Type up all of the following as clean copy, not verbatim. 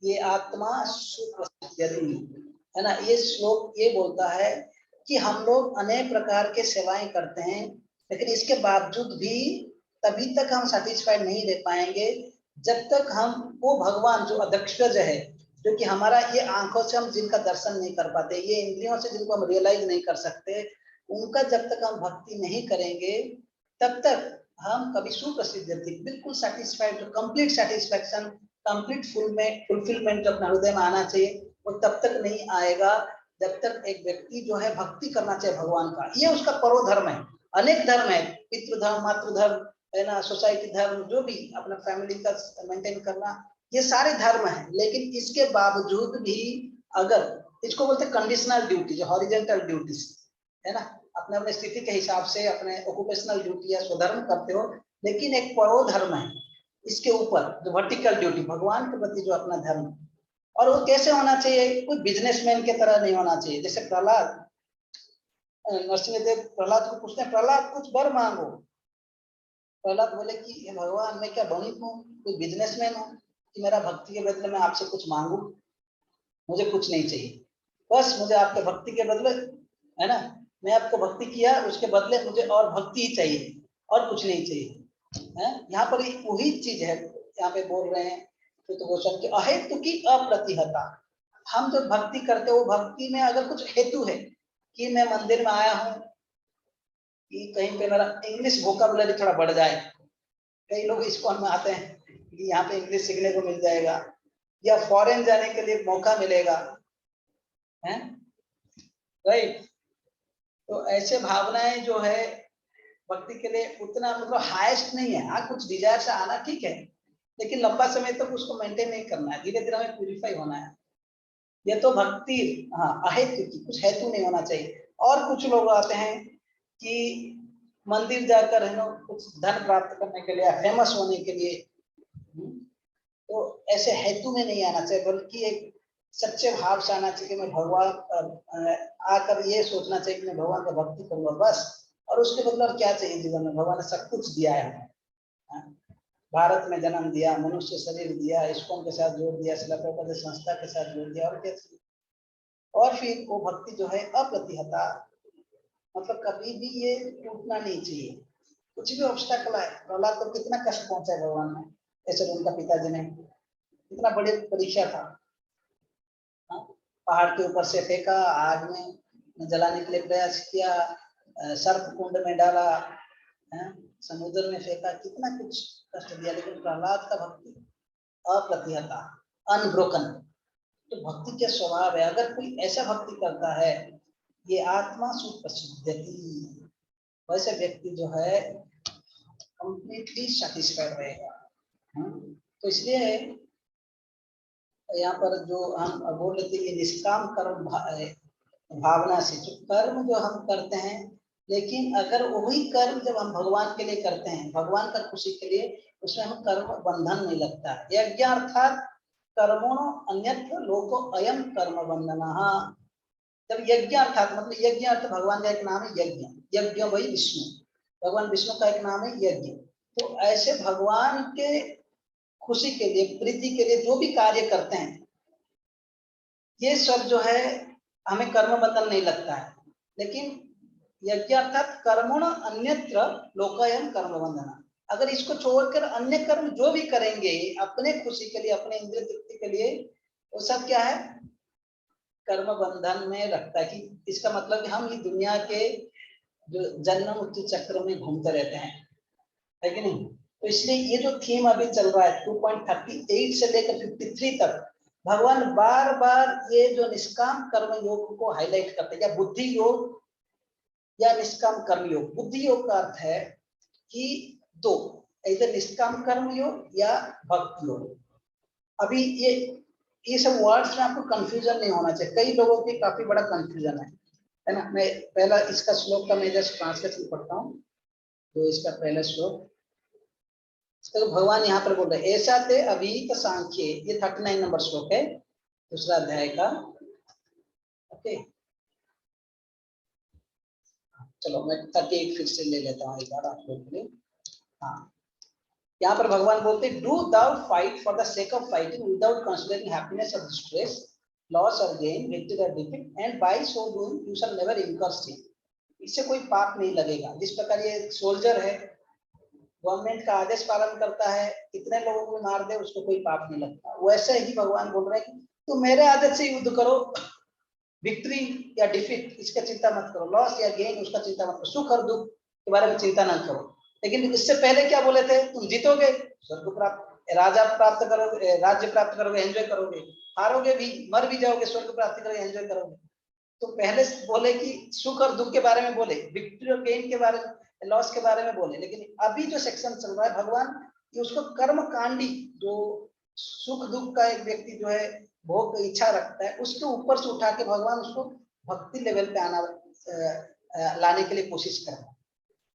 ये आत्मा सुप्रसिद्ध्यति, है ना। ये श्लोक ये बोलता है कि हम लोग अनेक प्रकार के सेवाएं करते हैं, लेकिन इसके बावजूद भी तभी तक हम सेटिस्फाइड नहीं रह पाएंगे जब तक हम वो भगवान जो अध्यक्षज है, जो कि हमारा ये आंखों से हम जिनका दर्शन नहीं कर पाते, ये इंद्रियों से जिनको हम रियलाइज नहीं कर सकते, उनका जब तक हम भक्ति नहीं करेंगे तब तक हम कभी सुप्रसिद्ध बिल्कुल satisfied, complete satisfaction, complete fulfilment अपने हृदय में आना चाहिए, वो तब तक नहीं आएगा जब तक एक व्यक्ति जो है भक्ति करना चाहिए भगवान का। ये उसका परो धर्म है। अनेक धर्म है, पितृधर्म, मातृधर्म, है ना, सोसाइटी धर्म, जो भी अपना फैमिली का मेंटेन करना, ये सारे धर्म है। लेकिन इसके बावजूद भी अगर इसको बोलते हैं कंडीशनल ड्यूटी, जो हॉरिजॉन्टल ड्यूटीज है ना, अपने अपने स्थिति के हिसाब से अपने ऑक्यूपेशनल ड्यूटी या स्वधर्म करते हो, लेकिन एक परो धर्म है इसके ऊपर, जो वर्टिकल ड्यूटी भगवान के प्रति जो अपना धर्म, और वो कैसे होना चाहिए, कोई बिजनेसमैन की तरह नहीं होना चाहिए। जैसे प्रहलाद, नरसिंहदेव प्रहलाद को पूछते हैं, प्रहलाद कुछ वर मांगो। प्रहलाद बोले कि हे भगवान, मैं क्या बणिक हूँ, कोई बिजनेसमैन हूँ कि मेरा भक्ति के बदले में आपसे कुछ मांगू? मुझे कुछ नहीं चाहिए, बस मुझे आपके भक्ति के बदले, है ना, मैं आपको भक्ति किया, उसके बदले मुझे और भक्ति ही चाहिए, और कुछ नहीं चाहिए। है यहाँ पर वही चीज है, यहाँ पे बोल रहे हैं तो गोस्वामी की अहेतु की अप्रतिहता। हम जो भक्ति करते वो भक्ति में अगर कुछ हेतु है कि मैं मंदिर में आया हूँ कि कहीं पे मेरा इंग्लिश वोकैबुलरी थोड़ा बढ़ जाए, कई लोग इस्कॉन में आते हैं कि यहाँ पे इंग्लिश सीखने को मिल जाएगा, या फॉरेन जाने के लिए मौका मिलेगा, है राइट। तो ऐसे भावनाएं जो है भक्ति के लिए उतना मतलब हाईएस्ट नहीं है। हाँ, कुछ डिजायर से आना ठीक है, लेकिन लंबा समय तक उसको मेंटेन नहीं करना है, धीरे धीरे हमें प्यूरिफाई होना है। ये तो भक्ति, हाँ, अहेतु की, कुछ हेतु नहीं होना चाहिए। और कुछ लोग आते हैं कि मंदिर जाकर है ना कुछ धन प्राप्त करने के लिए या फेमस होने के लिए, तो ऐसे हेतु में नहीं आना चाहिए, बल्कि एक सच्चे भाव से आना चाहिए कि मैं भगवान आकर ये सोचना चाहिए कि मैं भगवान का भक्ति करूंगा बस, और उसके बदले और क्या चाहिए जीवन में। भगवान ने सब कुछ दिया है, भारत में जन्म दिया, मनुष्य शरीर दिया, इस्कॉन के साथ जोड़ दिया, शिला प्रभुपाद संस्था के साथ जोड़ दिया, और क्या चाहिए। और फिर वो भक्ति जो है अप्रतिहता, मतलब कभी भी ये टूटना नहीं चाहिए। कुछ भी ऑब्स्टेकल आए, प्रहलाद को कितना कष्ट पहुंचा है भगवान ने, ऐसे उनका पिताजी ने, इतना बड़ी परीक्षा था, पहाड़ के ऊपर से फेंका, आग में जलाने के लिए प्रयास किया, सर्प कुंड में डाला, समुद्र में फेंका, कितना कुछ कष्ट दिया, लेकिन प्रहलाद का भक्ति अप्रतिहता, अनब्रोकन। तो भक्ति के स्वभाव है, अगर कोई ऐसा भक्ति करता है, ये आत्मा सुप्रसिद्धति, वैसे व्यक्ति जो है कंप्लीटली सेटिस्फाइड रहेगा। तो इसलिए यहाँ पर जो हम बोल रहे थे, ये निष्काम कर्म भावना से जो कर्म जो हम करते हैं, लेकिन अगर वही कर्म जब हम भगवान के लिए करते हैं, भगवान का खुशी के लिए, उसमें हम कर्म बंधन नहीं लगता। यज्ञ अर्थात कर्मणो अन्यत्र लोको अयम कर्म बंधना। जब यज्ञ अर्थात मतलब यज्ञ अर्थ भगवान का एक नाम है यज्ञ, यज्ञ वही विष्णु, भगवान विष्णु का एक नाम है यज्ञ। तो ऐसे भगवान के खुशी के लिए, प्रीति के लिए जो भी कार्य करते हैं, ये सब जो है हमें कर्म बंधन नहीं लगता है। लेकिन यज्ञ अर्थात कर्मण अन्यत्र लोकायम कर्म बंधना, अगर इसको छोड़कर अन्य कर्म जो भी करेंगे अपने खुशी के लिए, अपने इंद्रिय तृप्ति के लिए, वो सब क्या है, कर्म बंधन में रखता है। कि इसका मतलब कि हम इस दुनिया के जो जन्म मृत्यु चक्र में घूमते रहते हैं, है कि नहीं। तो इसलिए ये जो थीम अभी चल रहा है 2.38 से लेकर 53 तक, भगवान बार बार ये जो निष्काम कर्म योग को हाईलाइट करते हैं, या बुद्धि योग या निष्काम कर्म योग। बुद्धि योग का अर्थ है कि दो, इधर निष्काम कर्म योग या भक्ति योग। अभी ये सब वर्ड्स में आपको कंफ्यूजन नहीं होना चाहिए, कई लोगों की काफी बड़ा कंफ्यूजन है ना। मैं पहला इसका श्लोक का मैं जस्ट ट्रांसलेशन पढ़ता हूँ। तो इसका पहला श्लोक, तो भगवान यहाँ पर बोल रहे हैं, ऐसा थे अभीत सांख्य, ये 39 नंबर श्लोक है दूसरा अध्याय का। ओके, चलो मैं 38 फिर से ले लेता हूँ एक बार आप लोग के लिए। हाँ, यहाँ पर भगवान बोलते do thou fight for the sake of fighting without considering happiness और डिस्ट्रेस, लॉस और गेन, विक्ट्री और defeat, and by so doing you shall never incur sin. इससे कोई पाप नहीं लगेगा। जिस प्रकार ये सोल्जर है, गवर्नमेंट का आदेश पालन करता है, कितने लोगों को मार दे उसको कोई पाप नहीं लगता, वैसे ही भगवान बोल रहे हैं कि तुम मेरे आदेश से युद्ध करो, विक्ट्री या डिफीट इसका चिंता मत करो, लॉस या गेन उसका चिंता मत करो, सुख और दुख के बारे में चिंता न करो। लेकिन इससे पहले क्या बोले थे, तुम जीतोगे स्वर्ग प्राप्त, राजा प्राप्त करोगे, राज्य प्राप्त करोगे, एंजॉय करोगे, हारोगे भी, मर भी जाओगे, स्वर्ग प्राप्त करोगे, एंजॉय करोगे। तो पहले बोले कि सुख और दुख के बारे में बोले, विक्ट्री और गेन के बारे में, लॉस के बारे में बोले। लेकिन अभी जो सेक्शन चल रहा है भगवान ये उसको कर्म कांडी, जो सुख दुख का एक व्यक्ति जो है भोग इच्छा रखता है, उसके ऊपर से उठा के भगवान उसको भक्ति लेवल पे आना लाने के लिए कोशिश कर रहे हैं,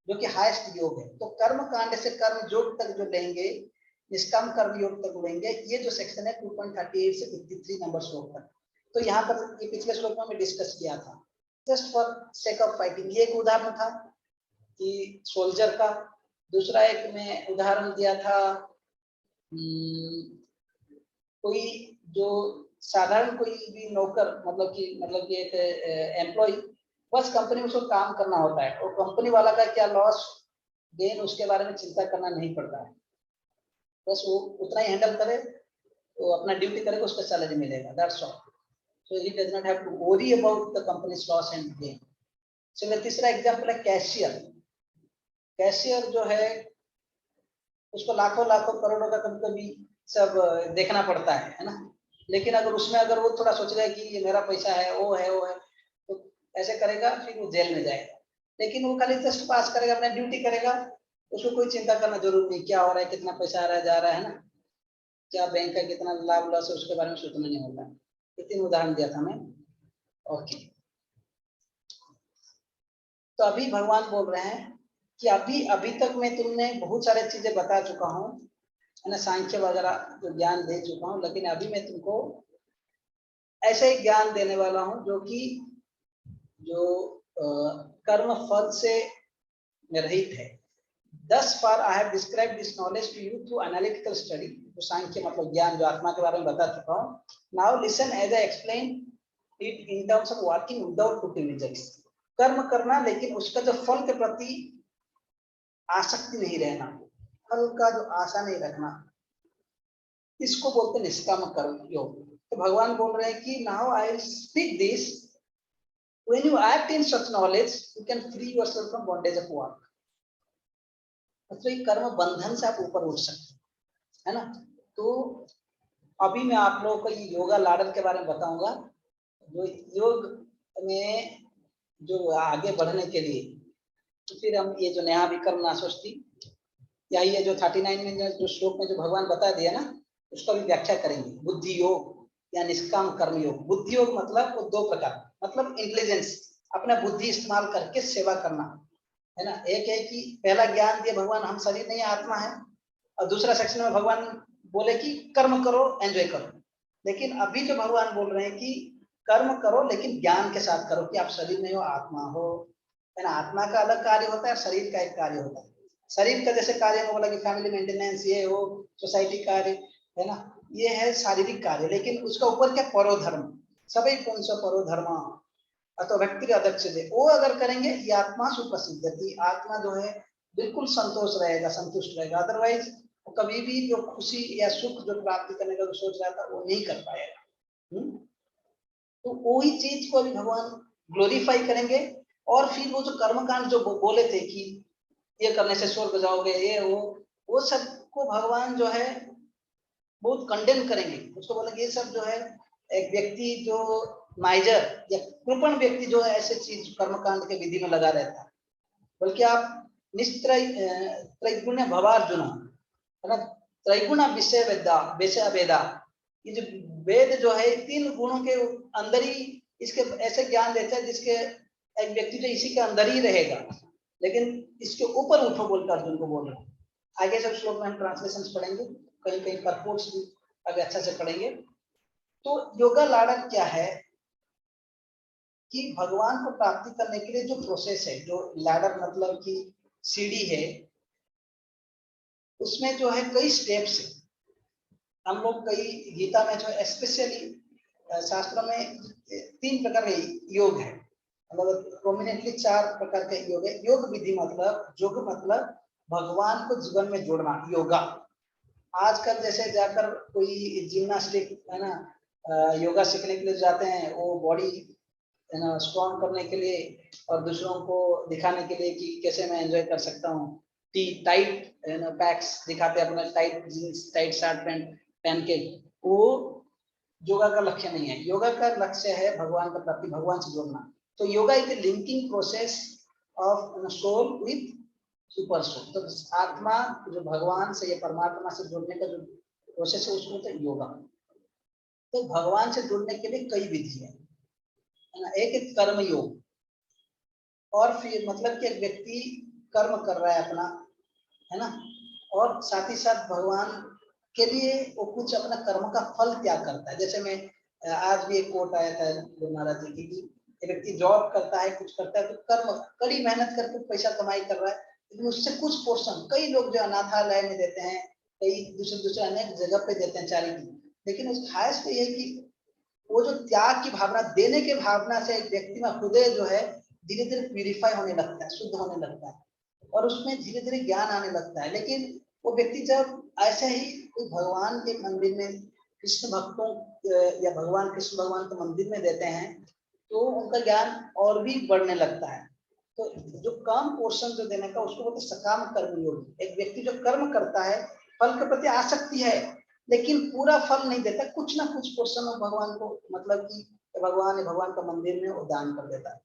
जो कि हाईएस्ट योग है। तो कर्म कांड से कर्म योग तक जो लेंगे, निष्काम कर्म योग तक लेंगे, ये जो सेक्शन है 2.38 से 53 नंबर श्लोक तक। तो यहाँ पर ये पिछले श्लोक में डिस्कस किया था, just for sake of fighting. ये एक उदाहरण था कि सोल्जर का। दूसरा एक में उदाहरण दिया था कोई जो साधारण कोई भी नौकर, मतलब कि एक एम्प्लॉय, बस कंपनी में उसको काम करना होता है और कंपनी वाला का क्या लॉस गेन उसके बारे में चिंता करना नहीं पड़ता है, बस वो उतना ही हैंडल करे, वो अपना ड्यूटी करेगा, उसका सैलरी मिलेगा, that's all. So he does not have to worry about the company's loss and gain. So तीसरा एग्जांपल है कैशियर। कैशियर जो है उसको लाखों लाखों करोड़ों का कभी सब देखना पड़ता है ना। लेकिन अगर उसमें अगर वो थोड़ा सोच रहा है कि ये मेरा पैसा है, वो है तो ऐसे करेगा, फिर वो जेल में जाएगा। लेकिन वो खाली जस्ट पास करेगा, अपना ड्यूटी करेगा, उसको कोई चिंता करना जरूर नहीं, क्या हो रहा है, कितना पैसा आ रहा है जा रहा है ना, क्या बैंक का कितना लाभ लॉस है, उसके बारे में सोचना नहीं होता। ये 3 उदाहरण दिया था मैं। ओके, तो अभी भगवान बोल रहे हैं कि अभी तक मैं तुमने बहुत सारे चीजें बता चुका हूँ, है ना, सांख्य वगैरह जो ज्ञान दे चुका हूँ, लेकिन अभी मैं तुमको ऐसे ही ज्ञान देने वाला हूँ जो कि जो कर्म फल से रहित है। Thus far I have described this knowledge to you through analytical study, जो सांख्य मतलब ज्ञान जो आत्मा के बारे में बता चुका हूँ। Now listen as I explain it in terms of working without putting results. कर्म करना, लेकिन उसका जो फल के प्रति आसक्ति नहीं रहना, फल का जो आशा नहीं रखना, इसको बोलते निष्काम कर्म योग। तो भगवान बोल रहे हैं कि now I will speak this, when you act in such knowledge you can free yourself from bondage of work. मतलब कर्म बंधन से आप ऊपर उठ सकते हैं, है ना। तो अभी मैं आप लोगों को ये योगा लाडर के बारे में बताऊंगा, जो योग में जो आगे बढ़ने के लिए, तो फिर हम ये जो नया विकर्म नाशोस्ती या ये जो 39 में जो श्लोक में जो भगवान बता दिया ना, उसका भी व्याख्या करेंगे। बुद्धि योग या निष्काम कर्म योग। बुद्धि योग मतलब वो 2 प्रकार, मतलब इंटेलिजेंस, अपना बुद्धि इस्तेमाल करके सेवा करना, है ना। एक है कि पहला ज्ञान दिए भगवान हम शरीर नहीं आत्मा है, और दूसरा सेक्शन में भगवान बोले कि कर्म करो, एंजॉय करो। लेकिन अभी जो भगवान बोल रहे हैं कि कर्म करो लेकिन ज्ञान के साथ करो कि आप शरीर नहीं हो, आत्मा हो, है ना। आत्मा का अलग कार्य होता है, शरीर का एक कार्य होता है। शरीर का जैसे कार्य में बोला कि फैमिली मेंटेनेंस, ये हो, सोसाइटी कार्य, है ना, ये है शारीरिक कार्य। लेकिन उसका ऊपर क्या, परोधर्म, सभी पुंस परोधर्म अथवा व्यक्ति अध्यक्ष दे, वो अगर करेंगे ये आत्मा सुप्रसिद्धि, आत्मा जो है बिल्कुल संतोष रहेगा, संतुष्ट रहेगा। अदरवाइज वो कभी भी जो खुशी या सुख जो प्राप्ति करने का जो सोच रहा था वो नहीं कर पाएगा। तो वही चीज को अभी भगवान ग्लोरीफाई करेंगे। और फिर वो जो कर्मकांड जो बोले थे कि ये करने से स्वर्ग जाओगे, ये वो सब को भगवान जो है बहुत कंडेम करेंगे। उसको बोलेंगे ये सब जो है एक व्यक्ति जो माइजर या कृपण व्यक्ति जो है ऐसे चीज कर्मकांड के विधि में लगा रहता है, बल्कि आप त्रैगुण्य भवार्जुन, है ना, त्रैगुण विषय वेदा, ये जो वेद जो है 3 गुणों के अंदर ही इसके ऐसे ज्ञान देता है जिसके एक व्यक्ति जो इसी के अंदर ही रहेगा। लेकिन इसके ऊपर उठो बोलकर अर्जुन को बोल रहा है। आगे सब श्लोक में हम ट्रांसलेशंस पढ़ेंगे, कहीं कहीं परपोर्ट्स भी अभी अच्छा से पढ़ेंगे। तो योगा लाडर क्या है कि भगवान को प्राप्ति करने के लिए जो प्रोसेस है, जो लैडर मतलब कि सीढ़ी है, उसमें जो है कई स्टेप्स है। हम लोग कई गीता में जो स्पेशली शास्त्रों में 3 प्रकार के योग है, मतलब प्रोमिनेंटली 4 प्रकार के योग है। योग विधि मतलब योग मतलब भगवान को जीवन में जोड़ना, योगा। आजकल जैसे जाकर कोई जिम्नास्टिक है ना, योगा सीखने के लिए जाते हैं, वो बॉडी है ना स्ट्रॉन्ग करने के लिए और दूसरों को दिखाने के लिए कि कैसे मैं एंजॉय कर सकता हूँ। टाइट है ना पैक्स दिखाते हैं, अपना tight jeans tight shirt pant पहन के। वो योगा का लक्ष्य नहीं है। योगा का लक्ष्य है भगवान का प्राप्ति, भगवान से जोड़ना। तो yoga is the linking process of soul with super soul. तो आत्मा जो भगवान से या परमात्मा से जुड़ने का जो प्रोसेस है उसको तो योगा। तो भगवान से जुड़ने के लिए कई विधि है ना। एक कर्म योग, और फिर मतलब कि एक व्यक्ति कर्म कर रहा है अपना, है ना, और साथ ही साथ भगवान के लिए वो कुछ अपना कर्म का फल त्याग करता है। जैसे मैं आज भी एक कोट आया था गुरु महाराज जी की, एक व्यक्ति जॉब करता है, कुछ करता है, तो कर्म कड़ी मेहनत करके पैसा कमाई कर रहा है, लेकिन उससे कुछ पोर्शन कई लोग जो अनाथालय में देते हैं, कई दूसरे दूसरे अनेक जगह पे देते हैं चैरिटी। लेकिन उस खास तो ये है कि वो जो त्याग की भावना, देने के भावना से एक व्यक्ति में हृदय जो है धीरे धीरे प्यूरिफाई होने लगता है, शुद्ध होने लगता है, और उसमें धीरे धीरे ज्ञान आने लगता है। लेकिन वो व्यक्ति जब ऐसे ही कोई भगवान के मंदिर में कृष्ण भक्तों या भगवान कृष्ण भगवान के मंदिर में देते हैं, तो उनका ज्ञान और भी बढ़ने लगता है। तो जो कम पोर्शन जो देने का उसको बोलते सकाम कर्म योग। एक व्यक्ति जो कर्म करता है, फल के प्रति आसक्ति है, लेकिन पूरा फल नहीं देता, कुछ ना कुछ पोर्शन भगवान को, मतलब कि भगवान का मंदिर में वो दान कर देता है,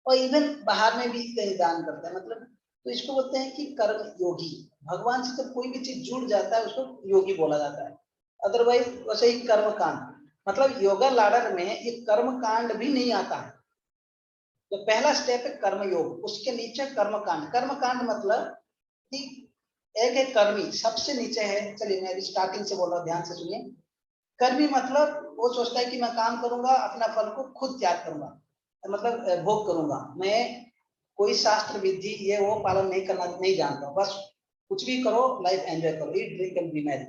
और इवन बाहर में भी कहीं दान करता है। मतलब तो इसको बोलते हैं कि कर्म योगी। भगवान से जब कोई भी चीज जुड़ जाता है उसको योगी बोला जाता है। अदरवाइज वैसे ही कर्म कांड, मतलब योगा लाडर में ये कर्म कांड भी नहीं आता है। तो पहला स्टेप है कर्म योग, उसके नीचे कर्म कांड। कर्म कांड मतलब कि एक है कर्मी, सबसे नीचे है। चलिए मैं अभी स्टार्टिंग से बोल रहा हूँ, ध्यान से सुनिए। कर्मी मतलब वो सोचता है कि मैं काम करूंगा, अपना फल को खुद त्याग करूंगा, मतलब भोग करूंगा, मैं कोई शास्त्र विधि ये वो पालन नहीं करना नहीं जानता, बस कुछ भी करो, लाइफ एंजॉय करो, eat drink and B Mary.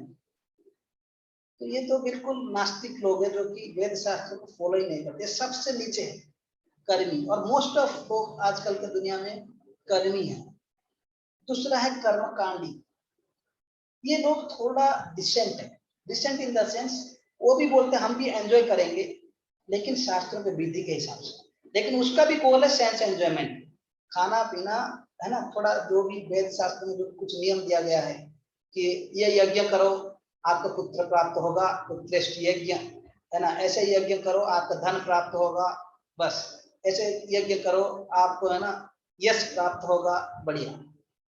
तो ये तो बिल्कुल नास्तिक लोग हैं जो कि वेद शास्त्र को फॉलो ही नहीं करते। सबसे नीचे है कर्मी, और मोस्ट ऑफ लोग आजकल के दुनिया में कर्मी है। दूसरा है कर्मकांडी। ये लोग थोड़ा डिसेंट है। डिसेंट इन द सेंस वो भी बोलते हैं हम भी एंजॉय करेंगे, लेकिन शास्त्रों के विधि के हिसाब से। लेकिन उसका भी गोल है सेंस एंजॉयमेंट, खाना पीना, है ना, थोड़ा जो भी वेद शास्त्र में जो कुछ नियम दिया गया है कि ये यज्ञ करो आपको पुत्र प्राप्त होगा, उत्कृष्ट यज्ञ, है ना, ऐसे यज्ञ करो आपका धन प्राप्त होगा, बस ऐसे यज्ञ करो आपको, है ना, यश प्राप्त होगा, बढ़िया,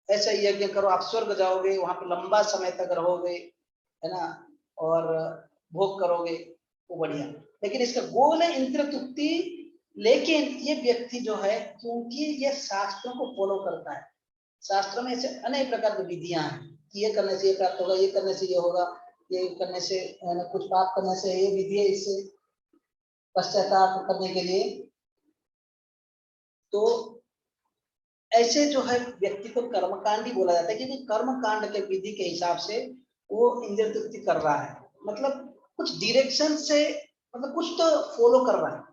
ऐसा यज्ञ करो आप स्वर्ग जाओगे, वहां पे लंबा समय तक रहोगे, है ना, और भोग करोगे, वो बढ़िया। लेकिन इसका गोल है इंद्र तृप्ति। लेकिन ये व्यक्ति जो है, क्योंकि ये शास्त्रों को फॉलो करता है, शास्त्रों में ऐसे अनेक प्रकार की विधियां हैं कि ये करने से ये प्राप्त होगा, ये करने से ये होगा, ये करने से कुछ पाप करने से ये विधि है, इससे पश्चाताप करने के लिए। तो ऐसे जो है व्यक्ति को कर्मकांडी बोला जाता है, क्योंकि कर्मकांड के विधि के हिसाब से वो इंद्रिय तृप्ति कर रहा है, मतलब कुछ डायरेक्शन से, मतलब कुछ तो फॉलो कर रहा है।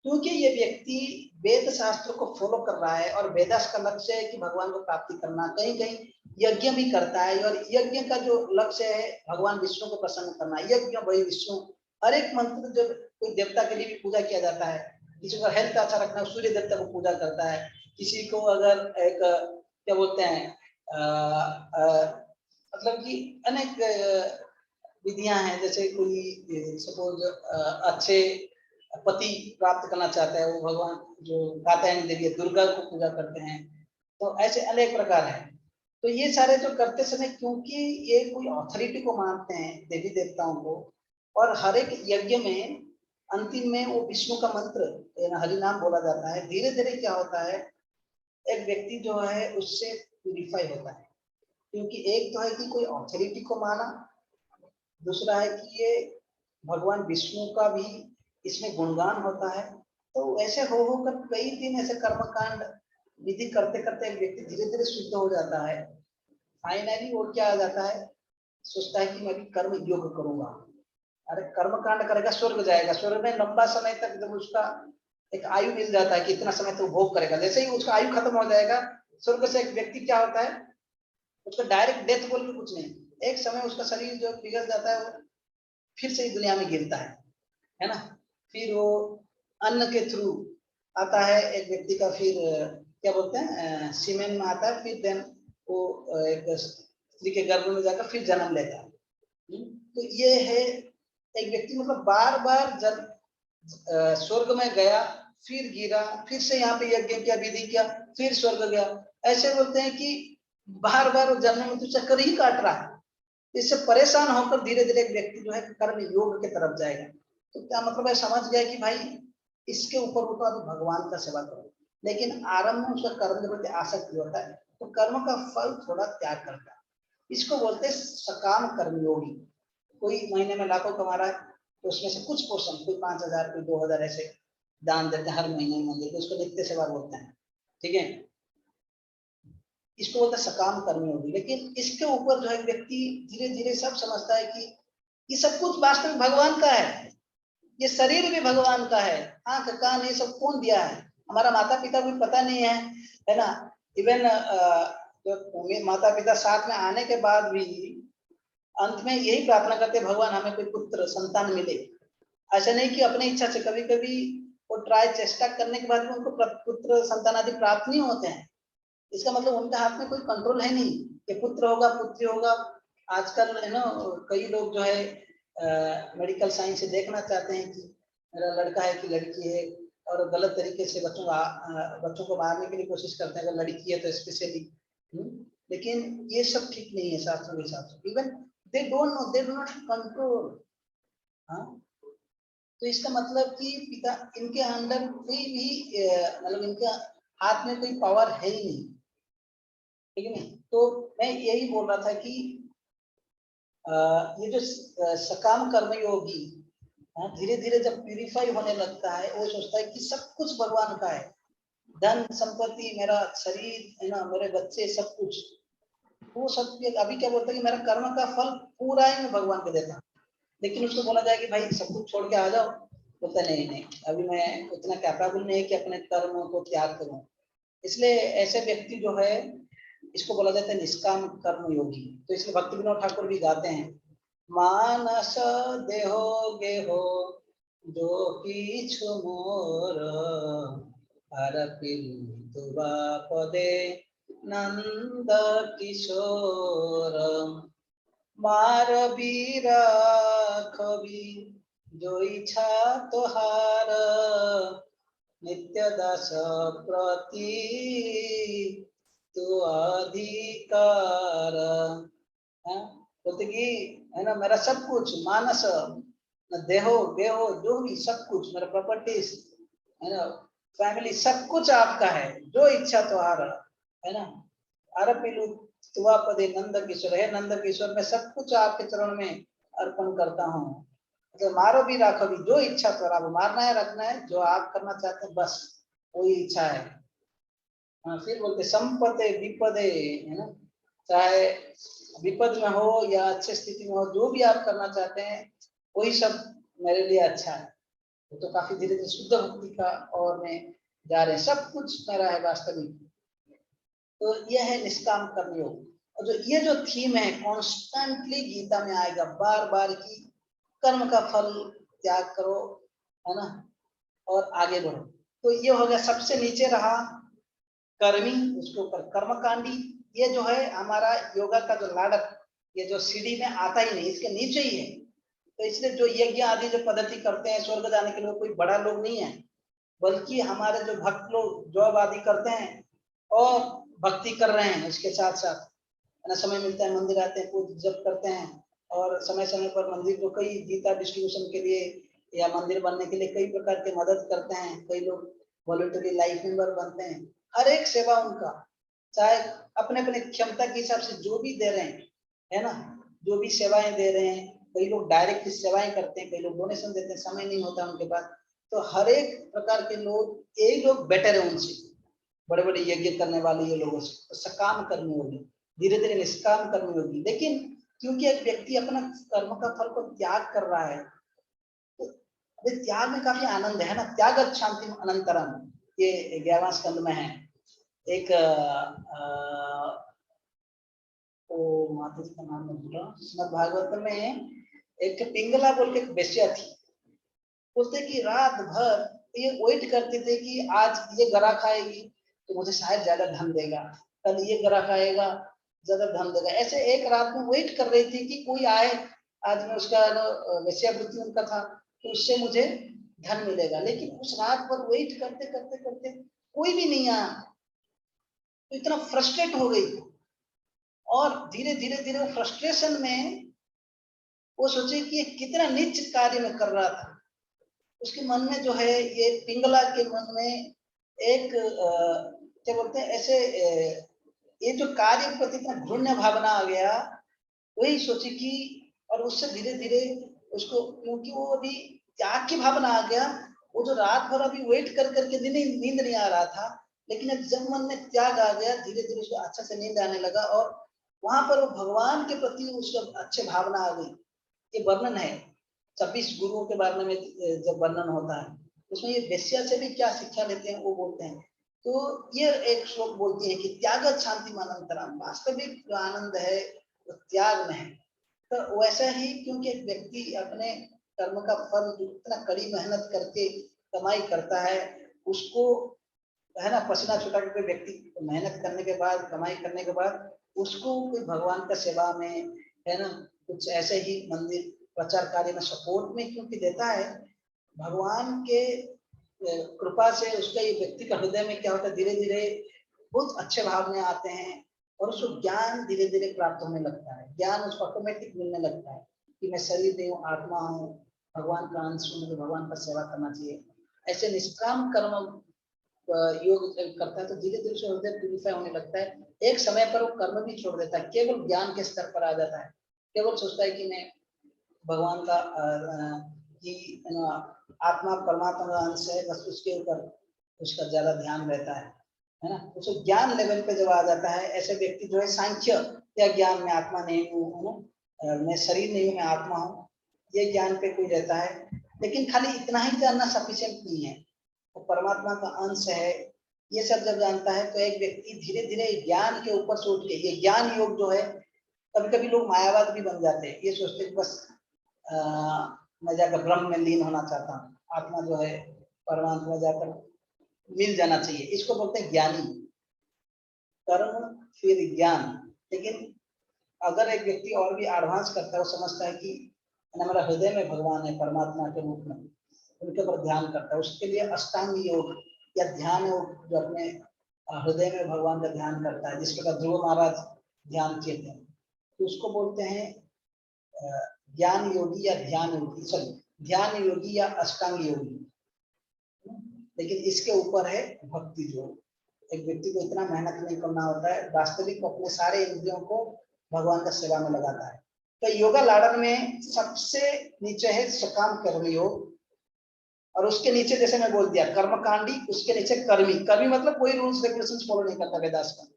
क्योंकि ये व्यक्ति वेद शास्त्र को फॉलो कर रहा है, और वेदास का लक्ष्य है कि भगवान को प्राप्ति करना, कहीं कहीं यज्ञ भी करता है, और यज्ञ का जो लक्ष्य है भगवान विष्णु को प्रसन्न करना। यज्ञ वही विष्णु, हर एक मंत्र जब कोई देवता के लिए भी पूजा किया जाता है, किसी को हेल्थ अच्छा रखना सूर्य देवता को पूजा करता है, किसी को अगर एक क्या बोलते हैं मतलब कि अनेक विधियां हैं, जैसे कोई सपोज अच्छे पति प्राप्त करना चाहता है, वो भगवान जो कात्यायनी देवी दुर्गा को पूजा करते हैं। तो ऐसे अनेक प्रकार हैं। तो ये सारे जो करते समय, क्योंकि ये कोई अथॉरिटी को मानते हैं देवी देवताओं को, और हर एक यज्ञ में अंतिम में वो विष्णु का मंत्र हरि नाम बोला जाता है। धीरे धीरे क्या होता है, एक व्यक्ति जो है उससे प्यूरिफाई होता है। क्योंकि एक तो है कि कोई अथॉरिटी को माना, दूसरा है कि ये भगवान विष्णु का भी इसमें गुणगान होता है। तो ऐसे हो होकर कई दिन ऐसे कर्मकांड विधि करते करते एक व्यक्ति धीरे धीरे शुद्ध हो जाता है। फाइनली वो क्या आ जाता है, सोचता है कि मैं भी कर्म योग करूंगा। अरे कर्म कांड करेगा स्वर्ग जाएगा, स्वर्ग में लंबा समय तक जब उसका एक आयु मिल जाता है कि इतना समय तो भोग करेगा, जैसे ही उसका आयु खत्म हो जाएगा स्वर्ग से एक व्यक्ति क्या होता है, उसका डायरेक्ट डेथ बोल के कुछ नहीं, एक समय उसका शरीर जो पिघल जाता है वो फिर से ही दुनिया में गिरता है ना। फिर वो अन्न के थ्रू आता है एक व्यक्ति का, फिर क्या बोलते हैं सीमेन में आता है, फिर देन वो एक स्त्री के गर्भ में जाकर फिर जन्म लेता है। तो ये है एक व्यक्ति मतलब बार बार जब स्वर्ग में गया फिर गिरा, फिर से यहाँ पे यज्ञ किया, विधि किया, फिर स्वर्ग गया, ऐसे बोलते हैं कि बार बार जन्म में तो चक्कर ही काट रहा है। इससे परेशान होकर धीरे धीरे एक व्यक्ति जो है कर्म योग के तरफ जाएगा। तो क्या मतलब है, समझ गया कि भाई इसके ऊपर वो तो अभी भगवान का सेवा करो, लेकिन आरंभ में उसका कर्म के प्रति आसक्ति होता है तो कर्म का फल थोड़ा त्याग करता है। इसको बोलते हैं सकाम कर्मयोगी। कोई महीने में लाखों कमा रहा है तो उसमें से कुछ पोर्शन, कोई 5,000 कोई 2,000 ऐसे दान देते हैं हर महीने मंदिर, तो उसको नित्य सेवा बोलते हैं, ठीक है। इसको बोलते हैं सकाम कर्मयोगी। लेकिन इसके ऊपर जो है व्यक्ति धीरे धीरे सब समझता है कि ये सब कुछ वास्तव में भगवान का है, ये शरीर भी भगवान का है, आंख कान ये सब कौन दिया है, हमारा माता पिता को पता नहीं है ना। इवन जो माता पिता साथ में आने के बाद भी अंत में यही प्रार्थना करते भगवान हमें कोई पुत्र संतान मिले। ऐसा नहीं कि अपनी इच्छा से, कभी कभी वो ट्राई चेष्टा करने के बाद भी उनको पुत्र संतान आदि प्राप्त नहीं होते हैं। इसका मतलब उनके हाथ में कोई कंट्रोल है नहीं कि पुत्र होगा पुत्री होगा। आजकल है ना कई लोग जो है मेडिकल साइंस से देखना चाहते हैं कि मेरा लड़का है कि लड़की है, और गलत तरीके से बच्चों को मारने के लिए कोशिश करते हैं, अगर लड़की है तो स्पेशली। लेकिन ये सब ठीक नहीं है शास्त्रों के हिसाब से। Even they don't know, they do not control. हाँ, तो इसका मतलब कि पिता इनके अंदर कोई भी मतलब इनके हाथ में कोई पावर है ही नहीं, ठीक है नहीं। तो मैं यही बोल रहा था कि ये जो सकाम कर्मयोगी धीरे धीरे जब प्यूरिफाई होने लगता है, वो सोचता है कि सब कुछ भगवान का है, धन संपत्ति मेरा शरीर है ना, मेरे बच्चे सब कुछ, वो सब अभी क्या बोलता है कि मेरा कर्म का फल पूरा ही मैं भगवान को देता हूँ। लेकिन उसको बोला जाए कि भाई सब कुछ छोड़ के आ जाओ, बोलता नहीं नहीं अभी मैं उतना कैपेबल नहीं है कि अपने कर्मों को त्याग करूं। इसलिए ऐसे व्यक्ति जो है इसको बोला जाता है निष्काम कर्म योगी। तो इसलिए भक्ति विनोद ठाकुर भी गाते हैं, मानस देहो गेहो जो किछु मोर तुवा पदे नंद किशोर मार बीरा कवि जो इच्छा तोहार नित्य दास प्रति तो अधिकार। बोलते कि है ना मेरा सब कुछ, मानस न देहो गेहो जो भी सब कुछ, मेरा प्रॉपर्टीज है ना, फैमिली सब कुछ आपका है, जो इच्छा तोहार है ना। अरपिलु तुवा पदे नंद किशोर, है नंद किशोर मैं सब कुछ आपके चरण में अर्पण करता हूँ। मतलब मारो भी राखो भी, जो इच्छा तो आप मारना है रखना है, जो आप करना चाहते हैं बस वही इच्छा है। फिर बोलते संपदे विपदे है ना, चाहे विपद में हो या अच्छे स्थिति में हो, जो भी आप करना चाहते हैं वही सब मेरे लिए अच्छा है। तो काफी धीरे धीरे शुद्ध भक्ति का और में जा रहे हैं, सब कुछ मेरा है वास्तविक। तो यह है निष्काम कर्मयोग। और जो ये जो थीम है कॉन्स्टेंटली गीता में आएगा बार बार की, कर्म का फल त्याग करो है ना और आगे बढ़ो। तो ये हो गया, सबसे नीचे रहा कर्मी, उसके ऊपर कर्मकांडी। ये जो है हमारा योगा का जो लाडक, ये जो सीढ़ी में आता ही नहीं, इसके नीचे ही है। तो इसलिए जो यज्ञ आदि जो पद्धति करते हैं स्वर्ग जाने के लिए कोई बड़ा लोग नहीं है, बल्कि हमारे जो भक्त लोग जॉब आदि करते हैं और भक्ति कर रहे हैं, इसके साथ साथ ना समय मिलता है मंदिर आते हैं, पूज जप करते हैं, और समय समय पर मंदिर को कई गीता डिस्ट्रीब्यूशन के लिए या मंदिर बनने के लिए कई प्रकार के मदद करते हैं। कई लोग वॉलंटरी लाइफ मेंबर बनते हैं। हर एक सेवा उनका, चाहे अपने अपने क्षमता के हिसाब से जो भी दे रहे हैं है ना, जो भी सेवाएं दे रहे हैं। कई लोग डायरेक्ट सेवाएं करते हैं, कई लोग डोनेशन देते हैं, समय नहीं होता उनके पास। तो हर एक प्रकार के लोग, यही लोग बेटर है उनसे, बड़े बड़े यज्ञ करने वाले ये लोगों से। तो सकाम कर्मी होंगे, धीरे धीरे निष्काम कर्मयोगी। लेकिन क्योंकि एक व्यक्ति अपना कर्म का फल को त्याग कर रहा है, तो त्याग में काफी आनंद है ना। त्याग शांति अनंतरम, ये 11वां स्कंद में है। एक माता जी का नाम मैं भूला, श्रीमद् भागवत में एक पिंगला बोल के एक वेश्या थी। बोलते कि रात भर ये वेट करते थे कि आज ये गरा खाएगी तो मुझे शायद ज्यादा धन देगा, कल ये गरा खाएगा ज्यादा धन देगा। ऐसे एक रात में वेट कर रही थी कि कोई आए, आज में उसका वेश्यावृत्ति उनका था, तो उससे मुझे धन मिलेगा। लेकिन उस रात भर वेट करते करते करते कोई भी नहीं आया, तो इतना फ्रस्ट्रेट हो गई। और धीरे धीरे धीरे वो फ्रस्ट्रेशन में वो सोचे कि ये कितना नीच कार्य में कर रहा था। उसके मन में जो है, ये पिंगला के मन में एक क्या बोलते हैं ऐसे, ये जो कार्य के प्रति इतना घृण्य भावना आ गया, वही सोची कि, और उससे धीरे धीरे उसको, क्योंकि वो अभी त्याग की भावना आ गया, वो जो रात भर अभी वेट कर करके नींद नहीं आ रहा था, लेकिन जब मन में त्याग आ गया, धीरे धीरे उसको अच्छा से नींद आने लगा, और वहां पर वो भगवान के प्रति उसको अच्छे भावना आ गई। ये वर्णन है 26 गुरुओं के बारे में जब वर्णन होता है, उसमें ये वेश्या से भी क्या शिक्षा लेते हैं वो बोलते हैं। तो ये एक श्लोक बोलती है कि त्याग शांति अनंतरम, वास्तविक जो आनंद है वो त्याग में है। तो वैसा ही क्योंकि एक व्यक्ति अपने कर्म का फल इतना कड़ी मेहनत करके कमाई करता है, उसको है ना, पसीना छुटा के कोई व्यक्ति मेहनत करने के बाद, कमाई करने के बाद, उसको कोई भगवान का सेवा में, है ना, कुछ ऐसे ही मंदिर प्रचार कार्य में सपोर्ट में क्योंकि देता है, भगवान के कृपा से उसका ये व्यक्ति का हृदय में क्या होता है, धीरे धीरे बहुत अच्छे भाव में आते हैं, और उसको ज्ञान धीरे धीरे प्राप्त होने लगता है। ज्ञान उसको ऑटोमेटिक मिलने लगता है कि मैं शरीर नहीं हूँ, आत्मा हूँ, भगवान का अंश हूँ, मुझे भगवान का सेवा करना चाहिए। ऐसे निष्काम कर्म योग करता है तो धीरे धीरे हृदय प्यूरिफाई होने लगता है। एक समय पर वो कर्म भी छोड़ देता है, केवल ज्ञान के स्तर पर आ जाता है, केवल सोचता है कि मैं भगवान का कि आत्मा परमात्मा का अंश है, बस उसके ऊपर उसका ज्यादा ध्यान रहता है ना। उसको ज्ञान लेवल पे जब आ जाता है, ऐसे व्यक्ति जो है सांख्य या ज्ञान में आत्मा नहीं हूँ, मैं शरीर नहीं हूँ, मैं आत्मा हूँ, ये ज्ञान पे कोई रहता है। लेकिन खाली इतना ही जानना सफिशिएंट नहीं है, वो परमात्मा का अंश है, ये सब जब जानता है तो एक व्यक्ति धीरे धीरे ज्ञान के ऊपर सोच के, ये ज्ञान योग जो है, कभी कभी लोग मायावाद भी बन जाते हैं, ये सोचते हैं बस मैं जाकर ब्रह्म में लीन होना चाहता हूँ, आत्मा जो है परमात्मा जाकर मिल जाना चाहिए, इसको बोलते हैं ज्ञानी। कर्म फिर ज्ञान। लेकिन अगर एक व्यक्ति और भी एडवांस करता है, वो समझता है कि मेरा हृदय में भगवान है परमात्मा के रूप में, उनके ऊपर ध्यान करता है, उसके लिए अष्टांग योग या ध्यान योग, जो अपने हृदय में भगवान का ध्यान करता है, जिस प्रकार ध्रुव महाराज ध्यान किए थे, तो उसको बोलते हैं ज्ञान योगी या ध्यान योगी, सॉरी ध्यान योगी या अष्टांग योगी। लेकिन इसके ऊपर है भक्ति योग। एक व्यक्ति को इतना मेहनत नहीं करना होता है, वास्तविक अपने सारे इंद्रियों को भगवान का सेवा में लगाता है। तो योगा लाडन में सबसे नीचे है सकाम कर्म योग, और उसके नीचे जैसे मैं बोल दिया कर्मकांडी, उसके नीचे कर्मी। कर्मी मतलब कोई रूल्स रेगुलेशंस फॉलो नहीं करता वेदास का।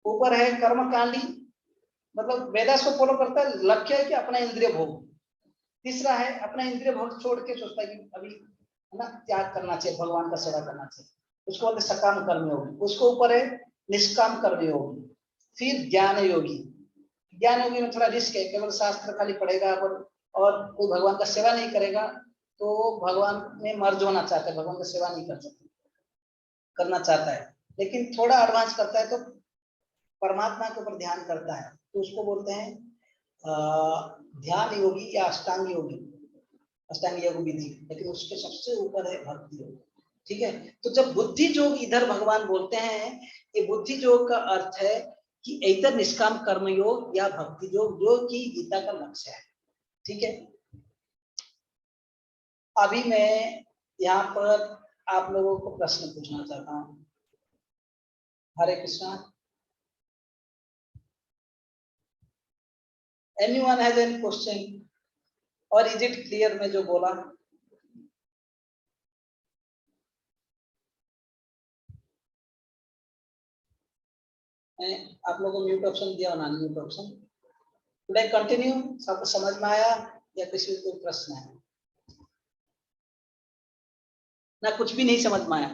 ऊपर है कर्मकांडी, मतलब वेदास को फॉलो करता है, लक्ष्य है कि अपना इंद्रिय भोग। तीसरा है अपना इंद्रिय भोग छोड़ के सोचता है कि अभी है ना त्याग करना चाहिए, भगवान का सेवा करना चाहिए, उसको बोलते सकाम कर्म योगी। उसको ऊपर है निष्काम कर्म योगी। फिर ज्ञान योगी। ज्ञान योगी में थोड़ा रिस्क है, केवल शास्त्र खाली पढ़ेगा और कोई भगवान का सेवा नहीं करेगा तो भगवान में मर्ज होना चाहता है, भगवान का सेवा नहीं कर सकता, करना चाहता है। लेकिन थोड़ा एडवांस करता है तो परमात्मा के ऊपर ध्यान करता है, तो उसको बोलते हैं ध्यान योगी या अष्टांग योगी, अष्टांग योग विधि। लेकिन उसके सबसे ऊपर है भक्ति योग। ठीक है, तो जब बुद्धि योग इधर भगवान बोलते हैं, ये बुद्धि योग का अर्थ है कि इधर निष्काम कर्म योग या भक्ति योग, जो कि गीता का लक्ष्य है। ठीक है, अभी मैं यहाँ पर आप लोगों को प्रश्न पूछना चाहता हूँ। हरे Krishna. Anyone has any question or is it clear मैं जो बोला? आप लोगों को म्यूट ऑप्शन दिया होना, mute option. Should I continue? सबको समझ में आया या किसी को प्रश्न है? ना कुछ भी नहीं समझ में आया?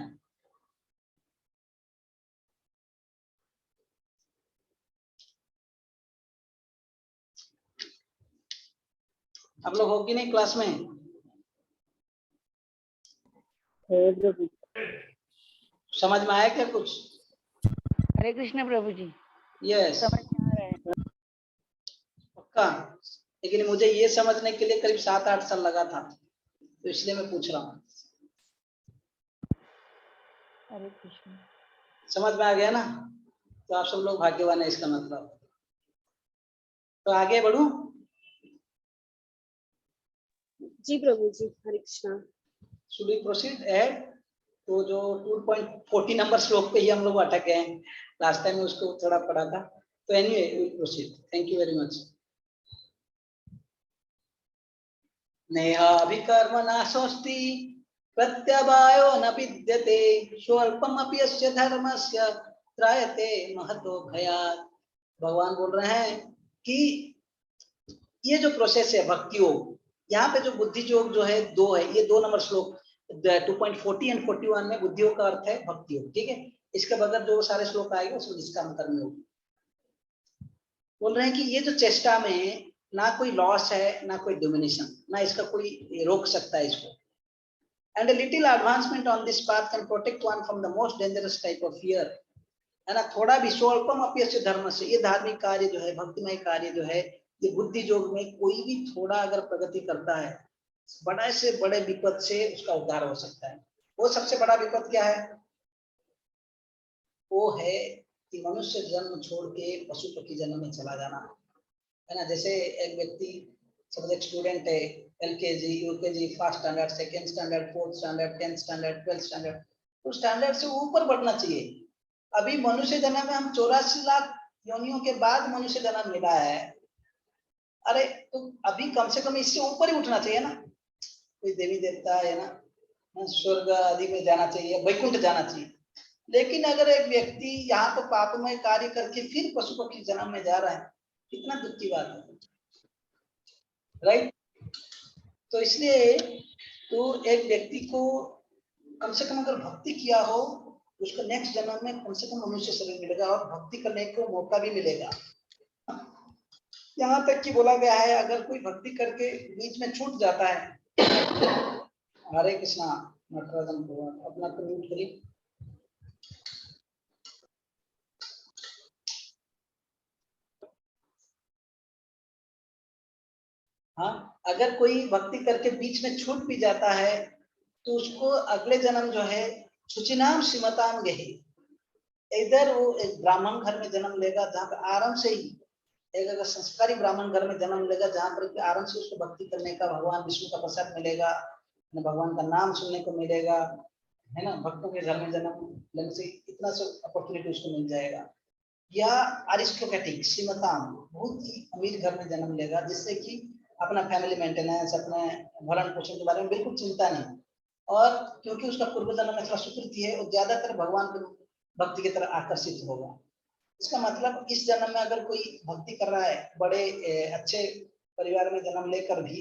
आप लोग हो कि नहीं क्लास में? समझ में आया क्या कुछ? हरे कृष्ण प्रभु जी। यस, समझ में आ रहा है। पक्का। लेकिन मुझे ये समझने के लिए करीब 7-8 साल लगा था, तो इसलिए मैं पूछ रहा हूँ। हरे कृष्ण। समझ में आ गया ना? तो आप सब लोग भाग्यवान है इसका मतलब। तो आगे बढ़ूं? जी प्रभु जी, हरे Krishna. Should we proceed ahead? तो जो 2.40 नंबर श्लोक पे ही हम लोग अटक गए हैं, लास्ट टाइम में उसको थोड़ा पढ़ा था। तो anyway we will proceed. Thank you very much. नेहाभिकर्म नाशोस्ति प्रत्यवायो न विद्यते स्वल्पमपि यस्य धर्मस्य त्रायते महतो भयात्। भगवान बोल रहे हैं कि ये जो प्रोसेस है भक्ति योग, यहाँ पे जो बुद्धि योग जो है दो है, ये 2 नंबर श्लोक 2.40 एंड 41 में बुद्धि योग का अर्थ है भक्ति योग, ठीक है। इसके बगैर जो सारे श्लोक आएंगे उसमें निष्काम कर्म योग। बोल रहे हैं कि ये जो चेष्टा में ना कोई लॉस है ना कोई डोमिनेशन, ना इसका कोई रोक सकता है इसको। And a little advancement on this path can protect one from the most dangerous type of fear, है ना। थोड़ा भी स्वल्पम अपयस्य धर्म से, ये धार्मिक कार्य जो है, भक्तिमय कार्य जो है, ये बुद्धि योग में कोई भी थोड़ा अगर प्रगति करता है, बड़े से बड़े विपद से उसका उद्धार हो सकता है। वो सबसे बड़ा विपद क्या है? वो है कि मनुष्य जन्म छोड़ के पशु पक्षी जन्म में चला जाना, है ना। जैसे एक व्यक्ति सब्जेक्ट स्टूडेंट है, LKG, UKG, first standard, second standard, fourth standard, 10th standard, 12th standard, तो स्टैंडर्ड से ऊपर बढ़ना चाहिए। अभी मनुष्य जन्म में हम 84 लाख योनियों के बाद मनुष्य जन्म मिला है। अरे तो अभी कम से कम इससे ऊपर ही उठना चाहिए ना। कोई देवी देवता है ना, स्वर्ग आदि में जाना चाहिए, वैकुंठ जाना चाहिए। लेकिन अगर एक व्यक्ति यहाँ तो पापमय कार्य करके फिर पशु पक्षी जन्म में जा रहा है, कितना दुख की बात है, राइट। तो इसलिए तो एक व्यक्ति को कम से कम अगर भक्ति किया हो, उसको नेक्स्ट जन्म में कम से कम मनुष्य शरीर मिलेगा और भक्ति करने को मौका भी मिलेगा। यहाँ तक कि बोला गया है अगर कोई भक्ति करके बीच में छूट जाता है, हरे कृष्णा नटराजन भगवान, अपना को म्यूट करिए। हाँ, अगर कोई भक्ति करके बीच में छूट भी जाता है तो उसको अगले जन्म जो है शुचिनाम श्रीमताम गही, इधर वो एक ब्राह्मण घर में जन्म लेगा जहाँ पर आराम से ही, एक अगर संस्कारी ब्राह्मण घर में जन्म लेगा जहाँ पर आराम से उसको भक्ति करने का भगवान विष्णु का प्रसाद मिलेगा, भगवान का नाम सुनने को मिलेगा, है ना। भक्तों के घर में जन्म लेने से इतना सब अपॉर्चुनिटी उसको मिल जाएगा। या अरिस्टोक्रेटिक श्रीमताम, बहुत ही अमीर घर में जन्म लेगा जिससे कि अपना फैमिली मेंटेनेंस, अपने भरण पोषण के बारे में बिल्कुल चिंता नहीं, और क्योंकि उसका पूर्व जन्म में थोड़ा सुकृति है, वो ज्यादातर भगवान की भक्ति की तरफ आकर्षित होगा। इसका मतलब इस जन्म में अगर कोई भक्ति कर रहा है बड़े अच्छे परिवार में जन्म लेकर भी,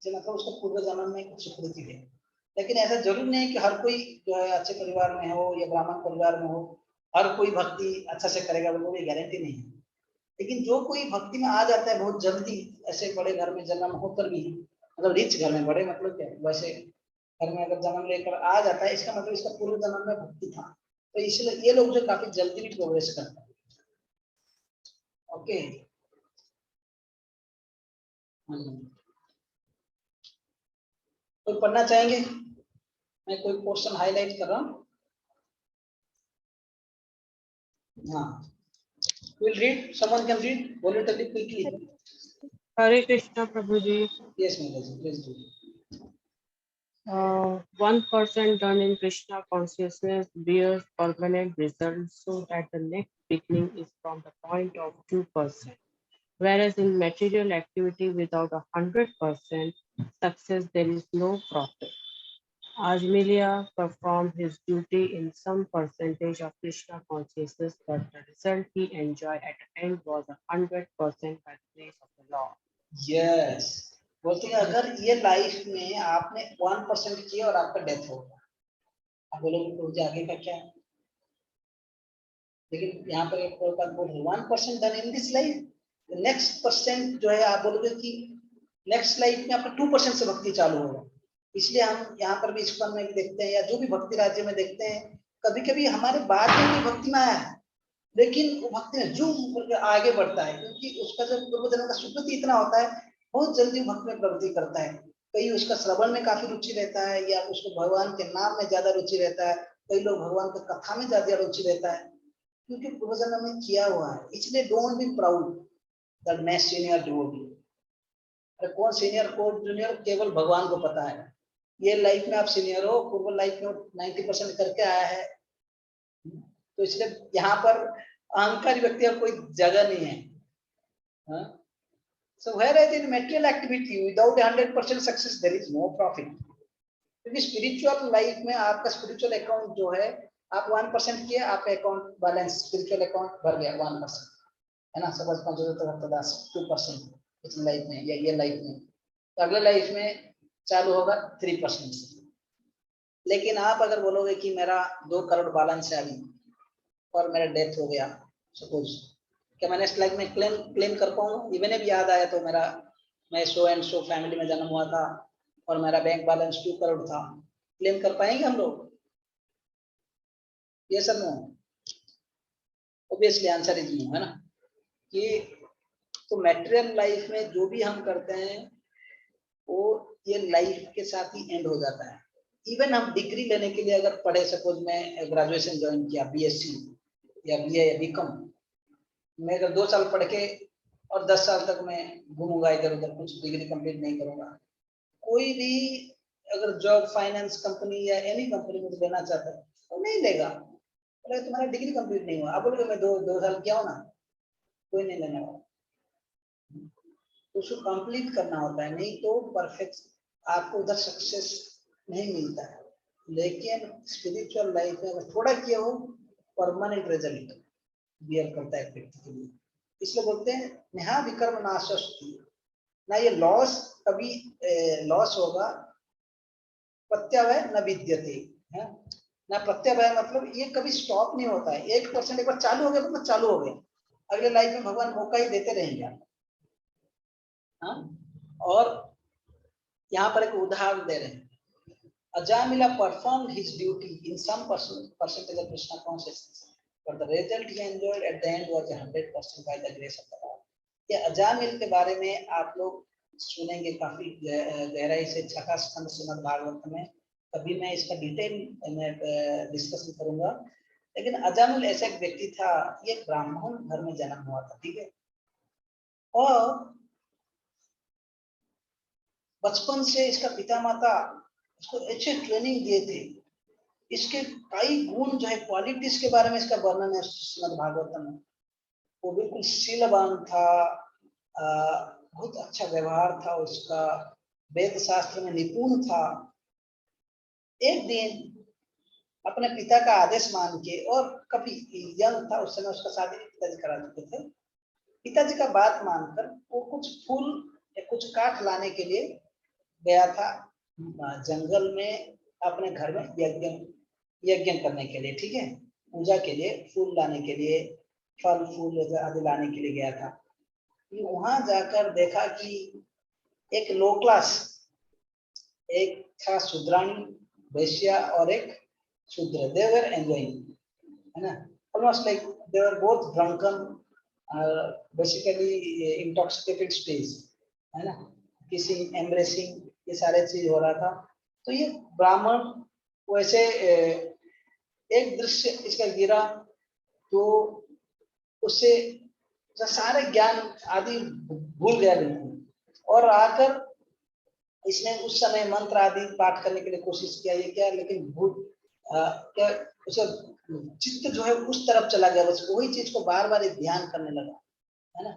मतलब उसका पूर्व जन्म में कुछ सुकृति है। लेकिन ऐसा जरूर नहीं कि हर कोई जो है अच्छे परिवार में हो या ब्राह्मण परिवार में हो, हर कोई भक्ति अच्छा से करेगा, वो कोई गारंटी नहीं है। लेकिन जो कोई भक्ति में आ जाता है बहुत जल्दी, ऐसे बड़े घर में जन्म होकर भी, मतलब रिच घर में, बड़े मतलब क्या, वैसे घर में अगर जन्म लेकर आ जाता है, इसका मतलब इसका पूर्व जन्म में भक्ति था, तो इसलिए ये लोग जो काफी जल्दी भी प्रोग्रेस करते हैं। ओके, कोई पढ़ना चाहेंगे? मैं कोई पोर्शन हाईलाइट कर रहा हूँ। हाँ, we'll read. Someone can read voluntarily quickly. Hare Krishna Prabhuji. Yes, Mataji, please do. 1% done in Krishna consciousness bears permanent results, so that the next beginning is from the point of 2%. Whereas in material activity without 100% success, there is no profit. Ajmilya performed his duty in some percentage of Krishna consciousness, but the result he enjoyed at the end was 100% by the grace of the Lord. Yes, बोलते हैं अगर ये life में आपने 1% किया और आपका death हो गया, आप बोलोगे तो मुझे आगे का क्या है? लेकिन यहाँ पर एक बात बोल रहे 1% done in this life, next percent जो है आप बोलोगे कि नेक्स्ट लाइफ में आपका 2% से भक्ति चालू होगा। इसलिए हम यहाँ पर भी इस्कॉन में भी देखते हैं या जो भी भक्ति राज्य में देखते हैं, कभी कभी हमारे बाद में भी भक्ति में आया है, लेकिन वो भक्ति में जूम करके आगे बढ़ता है, क्योंकि उसका जो पूर्व जन्म का सुकृति इतना होता है, बहुत जल्दी भक्ति में प्रवृत्ति करता है। कहीं उसका श्रवण में काफी रुचि रहता है, या उसको भगवान के नाम में ज्यादा रुचि रहता है, कई लोग भगवान की कथा में ज्यादा रुचि रहता है, क्योंकि पूर्व जन्म में किया हुआ है। इसलिए डोंट बी प्राउड दैट मैं सीनियर डिवोटी। अरे कौन सीनियर कौन जूनियर, केवल भगवान को पता है। ये लाइफ में आप सीनियर हो, पूर्व लाइफ में 90% करके आया है, तो इसलिए यहाँ पर अहंकारी व्यक्ति का कोई जगह नहीं है। So whereas in material activity without 100% success there is no profit. क्योंकि स्पिरिचुअल लाइफ में आपका स्पिरिचुअल अकाउंट जो है, आप 1% किया, आपका अकाउंट बैलेंस स्पिरिचुअल अकाउंट भर गया 1%, है ना। सपोज 2% इस लाइफ में या ये लाइफ में, तो अगले लाइफ में चालू होगा 3% से। लेकिन आप अगर बोलोगे कि मेरा 2 करोड़ बैलेंस है अभी और मेरा डेथ हो गया, सपोज, क्या मैं नेक्स्ट लाइफ में क्लेम कर पाऊंगा? इवन भी याद आया तो मैं सो एंड सो फैमिली में जन्म हुआ था और मेरा बैंक बैलेंस 2 करोड़ था, क्लेम कर पाएंगे हम लोग? ये सब no, obviously answer is no, है ना। कि तो मैटेरियल लाइफ में जो भी हम करते हैं वो ये लाइफ के साथ ही एंड हो जाता है। इवन हम डिग्री लेने के लिए अगर पढ़े, सपोज मैं ग्रेजुएशन ज्वाइन किया, बीएससी या बीए या बीकॉम, मैं अगर 2 साल पढ़ के और 10 साल तक मैं घूमूंगा इधर उधर, कुछ डिग्री कंप्लीट नहीं करूंगा, कोई भी अगर जॉब फाइनेंस कंपनी या एनी कंपनी मुझे लेना चाहता है तो नहीं लेगा, बोले तुम्हारा डिग्री कंप्लीट नहीं हुआ। आप बोलोगे मैं 2 साल किया हूं ना, कोई नहीं लेने वाला। उसको कंप्लीट करना होता है, नहीं तो परफेक्ट आपको उधर सक्सेस नहीं मिलता है। लेकिन स्पिरिचुअल लाइफ में अगर थोड़ा किया हो, परमानेंट रिजल्ट बियर करता है व्यक्ति के लिए। इसलिए बोलते हैं नेहा विकर्म नाशस्ति, ना ये लॉस कभी लॉस होगा, प्रत्यवय न विद्यते, है ना। प्रत्यवय मतलब ये कभी स्टॉप नहीं होता है। 1% एक बार चालू हो गया तो चालू हो गया, अगले लाइफ में भगवान मौका ही देते रहेंगे। हाँ, और यहाँ पर एक उदाहरण दे रहे हैं, Ajamila performed his duty in some percentage of Krishna consciousness, but the result he enjoyed at the end was 100% by the grace of the Lord. ये अजामिल के बारे में आप लोग सुनेंगे काफी गहराई से छठा स्कंद श्रीमद् भागवत में, कभी मैं इसका डिटेल में डिस्कशन करूंगा। लेकिन अजामिल ऐसा एक व्यक्ति था, ये ब्राह्मण घर में जन्म हुआ था, ठीक है, और बचपन से इसका पिता माता इसको अच्छे ट्रेनिंग दिए थे। इसके कई गुण जो है, क्वालिटीज के बारे में इसका वर्णन है श्रीमद् भागवतम में। वो बिल्कुल शीलवान था, बहुत अच्छा व्यवहार था उसका, वेद शास्त्र में निपुण था। एक दिन अपने पिता का आदेश मान के, और काफी यंग था उस समय, उसका शादी पिताजी करा चुके थे, पिताजी का बात मानकर वो कुछ फूल या कुछ काठ लाने के लिए गया था जंगल में, अपने घर में यज्ञ करने के लिए, ठीक है, पूजा के लिए, फूल लाने के लिए, फल फूल आदि लाने के लिए गया था। वहां जाकर देखा कि एक लो क्लास, एक था शूद्राणी वैश्या और एक शूद्र, दे वर एंजॉयिंग, है ना, almost like they were both drunken, basically intoxicated stage, है ना, किसिंग, एम्ब्रेसिंग, ये सारे चीज हो रहा था। तो ये ब्राह्मण वैसे एक दृश्य इसका गिरा तो उससे सारे ज्ञान आदि भूल गया बिल्कुल, और आकर इसने उस समय मंत्र आदि पाठ करने के लिए कोशिश किया, ये क्या, लेकिन क्या उसका चित्त जो है उस तरफ चला गया, बस वही चीज को बार बार ध्यान करने लगा, है ना।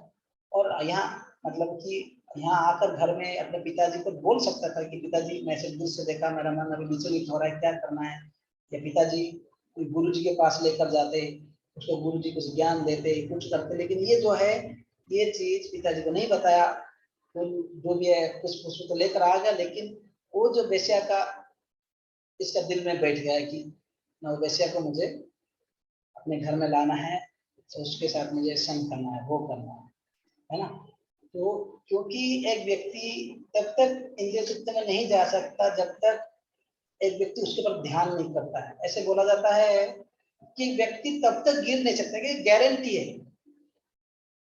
और यहाँ मतलब कि यहाँ आकर घर में अपने पिताजी को बोल सकता था कि पिताजी मैं ऐसे दूर से देखा, मेरा मन अभी विचलित हो रहा है, क्या करना है। या पिताजी कोई गुरु जी के पास लेकर जाते, उसको गुरु जी कुछ ज्ञान देते, कुछ करते। लेकिन ये जो है ये चीज पिताजी को नहीं बताया, तो जो भी है कुछ तो लेकर आ गया। लेकिन वो जो वेश्या का इसका दिल में बैठ गया कि वेश्या को मुझे अपने घर में लाना है, तो उसके साथ मुझे संग करना है, वो करना है ना। तो क्योंकि एक व्यक्ति तब तक इंद्रिय तृप्ति में नहीं जा सकता जब तक एक व्यक्ति उसके पर ध्यान नहीं करता है। ऐसे बोला जाता है कि व्यक्ति तब तक गिर नहीं सकता, कि गारंटी है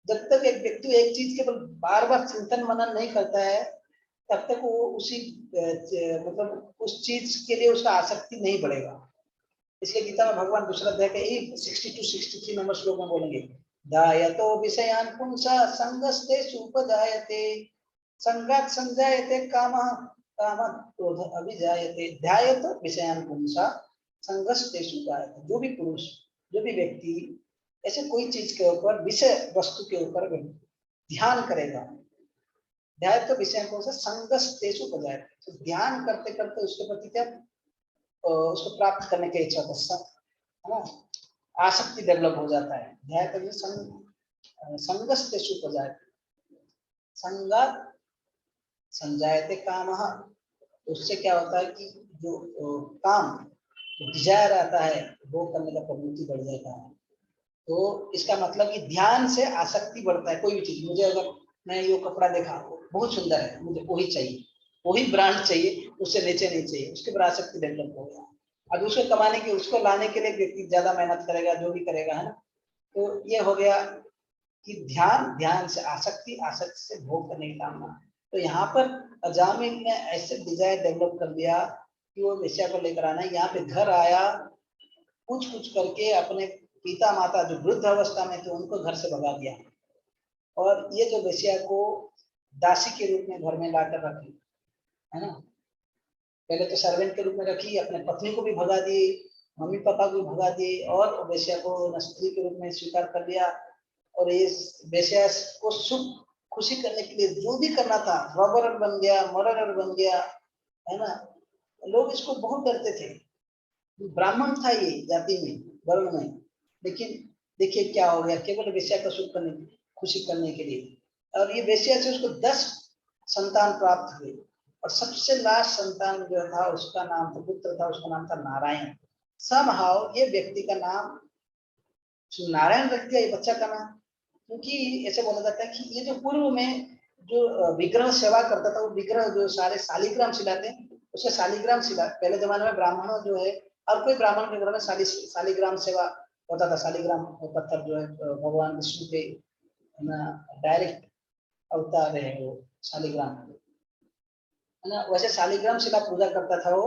जब तक एक व्यक्ति एक चीज के ऊपर बार बार चिंतन मनन नहीं करता है तब तक वो उसी मतलब उस चीज के लिए उसका आसक्ति नहीं बढ़ेगा। इसलिए गीता में भगवान दूसरा अध्याय के 62-63 नंबर श्लोक में बोलेंगे, ध्यायतो विषयान् पुंसा संगस्तेषु उपजायते, संगात् संजायते कामः, कामात् क्रोधः अभिजायते, ध्यायतो विषयान् पुंसा संगस्तेषु उपजायते। जो भी पुरुष, जो भी व्यक्ति ऐसे कोई चीज के ऊपर, विषय वस्तु के ऊपर ध्यान करेगा, ध्यायतो विषयान् पुंसा संगस्तेषु उपजायते, तो ध्यान करते करते उसके प्रति क्या उसको प्राप्त करने की इच्छा होता है ना, आसक्ति डेवलप हो जाता है। ध्यान करने संगस्तेषु उपजायते, संगात् संजायते कामः, उससे क्या होता है कि जो काम डिजायर आता है वो करने का प्रवृत्ति बढ़ जाता है। तो इसका मतलब कि ध्यान से आसक्ति बढ़ता है। कोई भी चीज, मुझे अगर मैं ये कपड़ा देखा बहुत सुंदर है, मुझे वही चाहिए, वही ब्रांड चाहिए, उससे नीचे नहीं चाहिए, उसके ऊपर आसक्ति डेवलप हो गया। अब उसको कमाने के, उसको लाने के लिए व्यक्ति ज्यादा मेहनत करेगा, जो भी करेगा, है ना। तो ये हो गया कि ध्यान, ध्यान से आसक्ति, आसक्ति से भोग करने की कामना। तो यहाँ पर अजामिल ने ऐसे डिजायर डेवलप कर दिया कि वो वेश्या को लेकर आना, यहाँ पे घर आया, कुछ कुछ करके अपने पिता माता जो वृद्ध अवस्था में थे उनको घर से भगा दिया, और ये जो वेश्या को दासी के रूप में घर में लाकर रखी, है ना। पहले तो सर्वेंट के रूप में रखी, अपने पत्नी को भी भगा दी, मम्मी पापा को भी भगा दी, और वेश्या को स्त्री के रूप में स्वीकार कर लिया। और इस वेश्या को सुख खुशी करने के लिए जो भी करना था, रॉबर बन गया, मर्डरर बन गया, है ना। लोग इसको बहुत डरते थे। ब्राह्मण था ये जाति में, वर्ण में, लेकिन देखिए क्या हो गया, केवल वेश्या का सुख करने, खुशी करने के लिए। और ये वेश्या से उसको 10 संतान प्राप्त हुए, और सबसे लास्ट संतान जो था उसका नाम था, पुत्र था, उसका नाम था नारायण। समहाउ ये व्यक्ति का नाम नारायण रख दिया, ये बच्चा का नाम। क्योंकि ऐसे बोला जाता है कि ये जो पूर्व में जो विग्रह सेवा करता था, वो विग्रह जो सारे शालिग्राम शिला थे, उसके शालिग्राम शिला, पहले जमाने में ब्राह्मणों जो है, और कोई ब्राह्मण के घर में शालिग्राम सेवा होता था। शालिग्राम पत्थर जो है भगवान विष्णु के ना डायरेक्ट अवतार है वो शालिग्राम, है ना। वैसे शालिग्राम शिला पूजा करता था वो,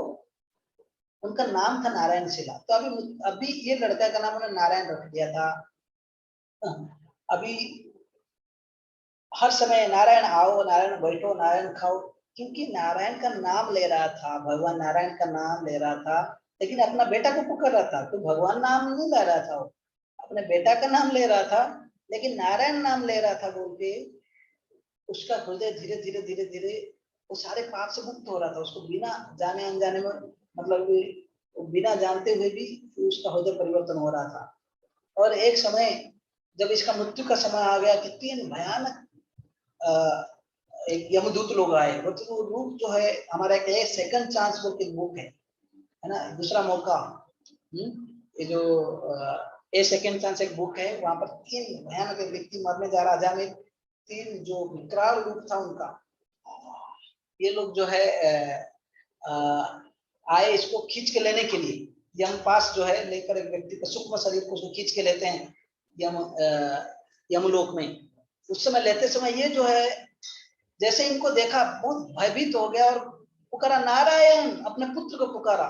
उनका नाम था नारायण शिला। तो अभी ये लड़का का नाम उन्होंने नारायण रख दिया था। अभी हर समय नारायण आओ, नारायण बैठो, नारायण खाओ, क्योंकि नारायण का नाम ले रहा था, भगवान नारायण का नाम ले रहा था, लेकिन अपना बेटा को पुकार रहा था। तो भगवान नाम नहीं ले रहा था, वो अपने बेटा का नाम ले रहा था, लेकिन नारायण नाम ले रहा था बोल के उसका हृदय धीरे धीरे धीरे धीरे वो सारे पाप से मुक्त हो रहा था। उसको बिना जाने अनजाने में, मतलब बिना जानते हुए भी उसका हृदय परिवर्तन हो रहा था। और एक समय जब इसका मृत्यु का समय आ गया कि 3 भयानक एक यमदूत लोग आए। वो रूप जो है हमारा एक सेकंड चांस बोल के बुक है ना, दूसरा मौका। ये जो ए सेकंड चांस एक बुक है, वहां पर 3 भयानक व्यक्ति मरने जा रहा था, 3 जो विकराल रूप था उनका। ये लोग जो है आए इसको खींच के लेने के लिए, यम पास जो है लेकर एक व्यक्ति को, सूक्ष्म शरीर को उसको खींच के लेते हैं यमलोक में। उस समय लेते समय ये जो है जैसे इनको देखा बहुत भयभीत हो गया और पुकारा नारायण, अपने पुत्र को पुकारा।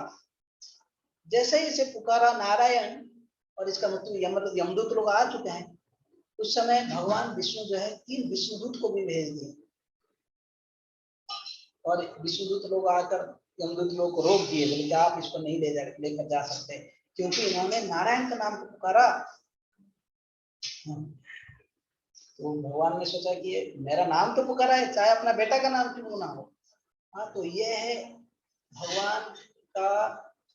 जैसे ही इसे पुकारा नारायण, और इसका मतलब यमदूत लोग आ चुके हैं। उस समय भगवान विष्णु जो है 3 विष्णुदूत को भी भेज दिए, और विष्णुदूत लोग आकर यमदूत लोग को रोक दिए, बोले कि आप इसको नहीं लेकर जा सकते, क्योंकि इन्होंने नारायण का नाम को पुकारा। तो भगवान ने सोचा कि ये मेरा नाम तो पुकारा है, चाहे अपना बेटा का नाम क्यों ना हो। हाँ, तो ये है भगवान का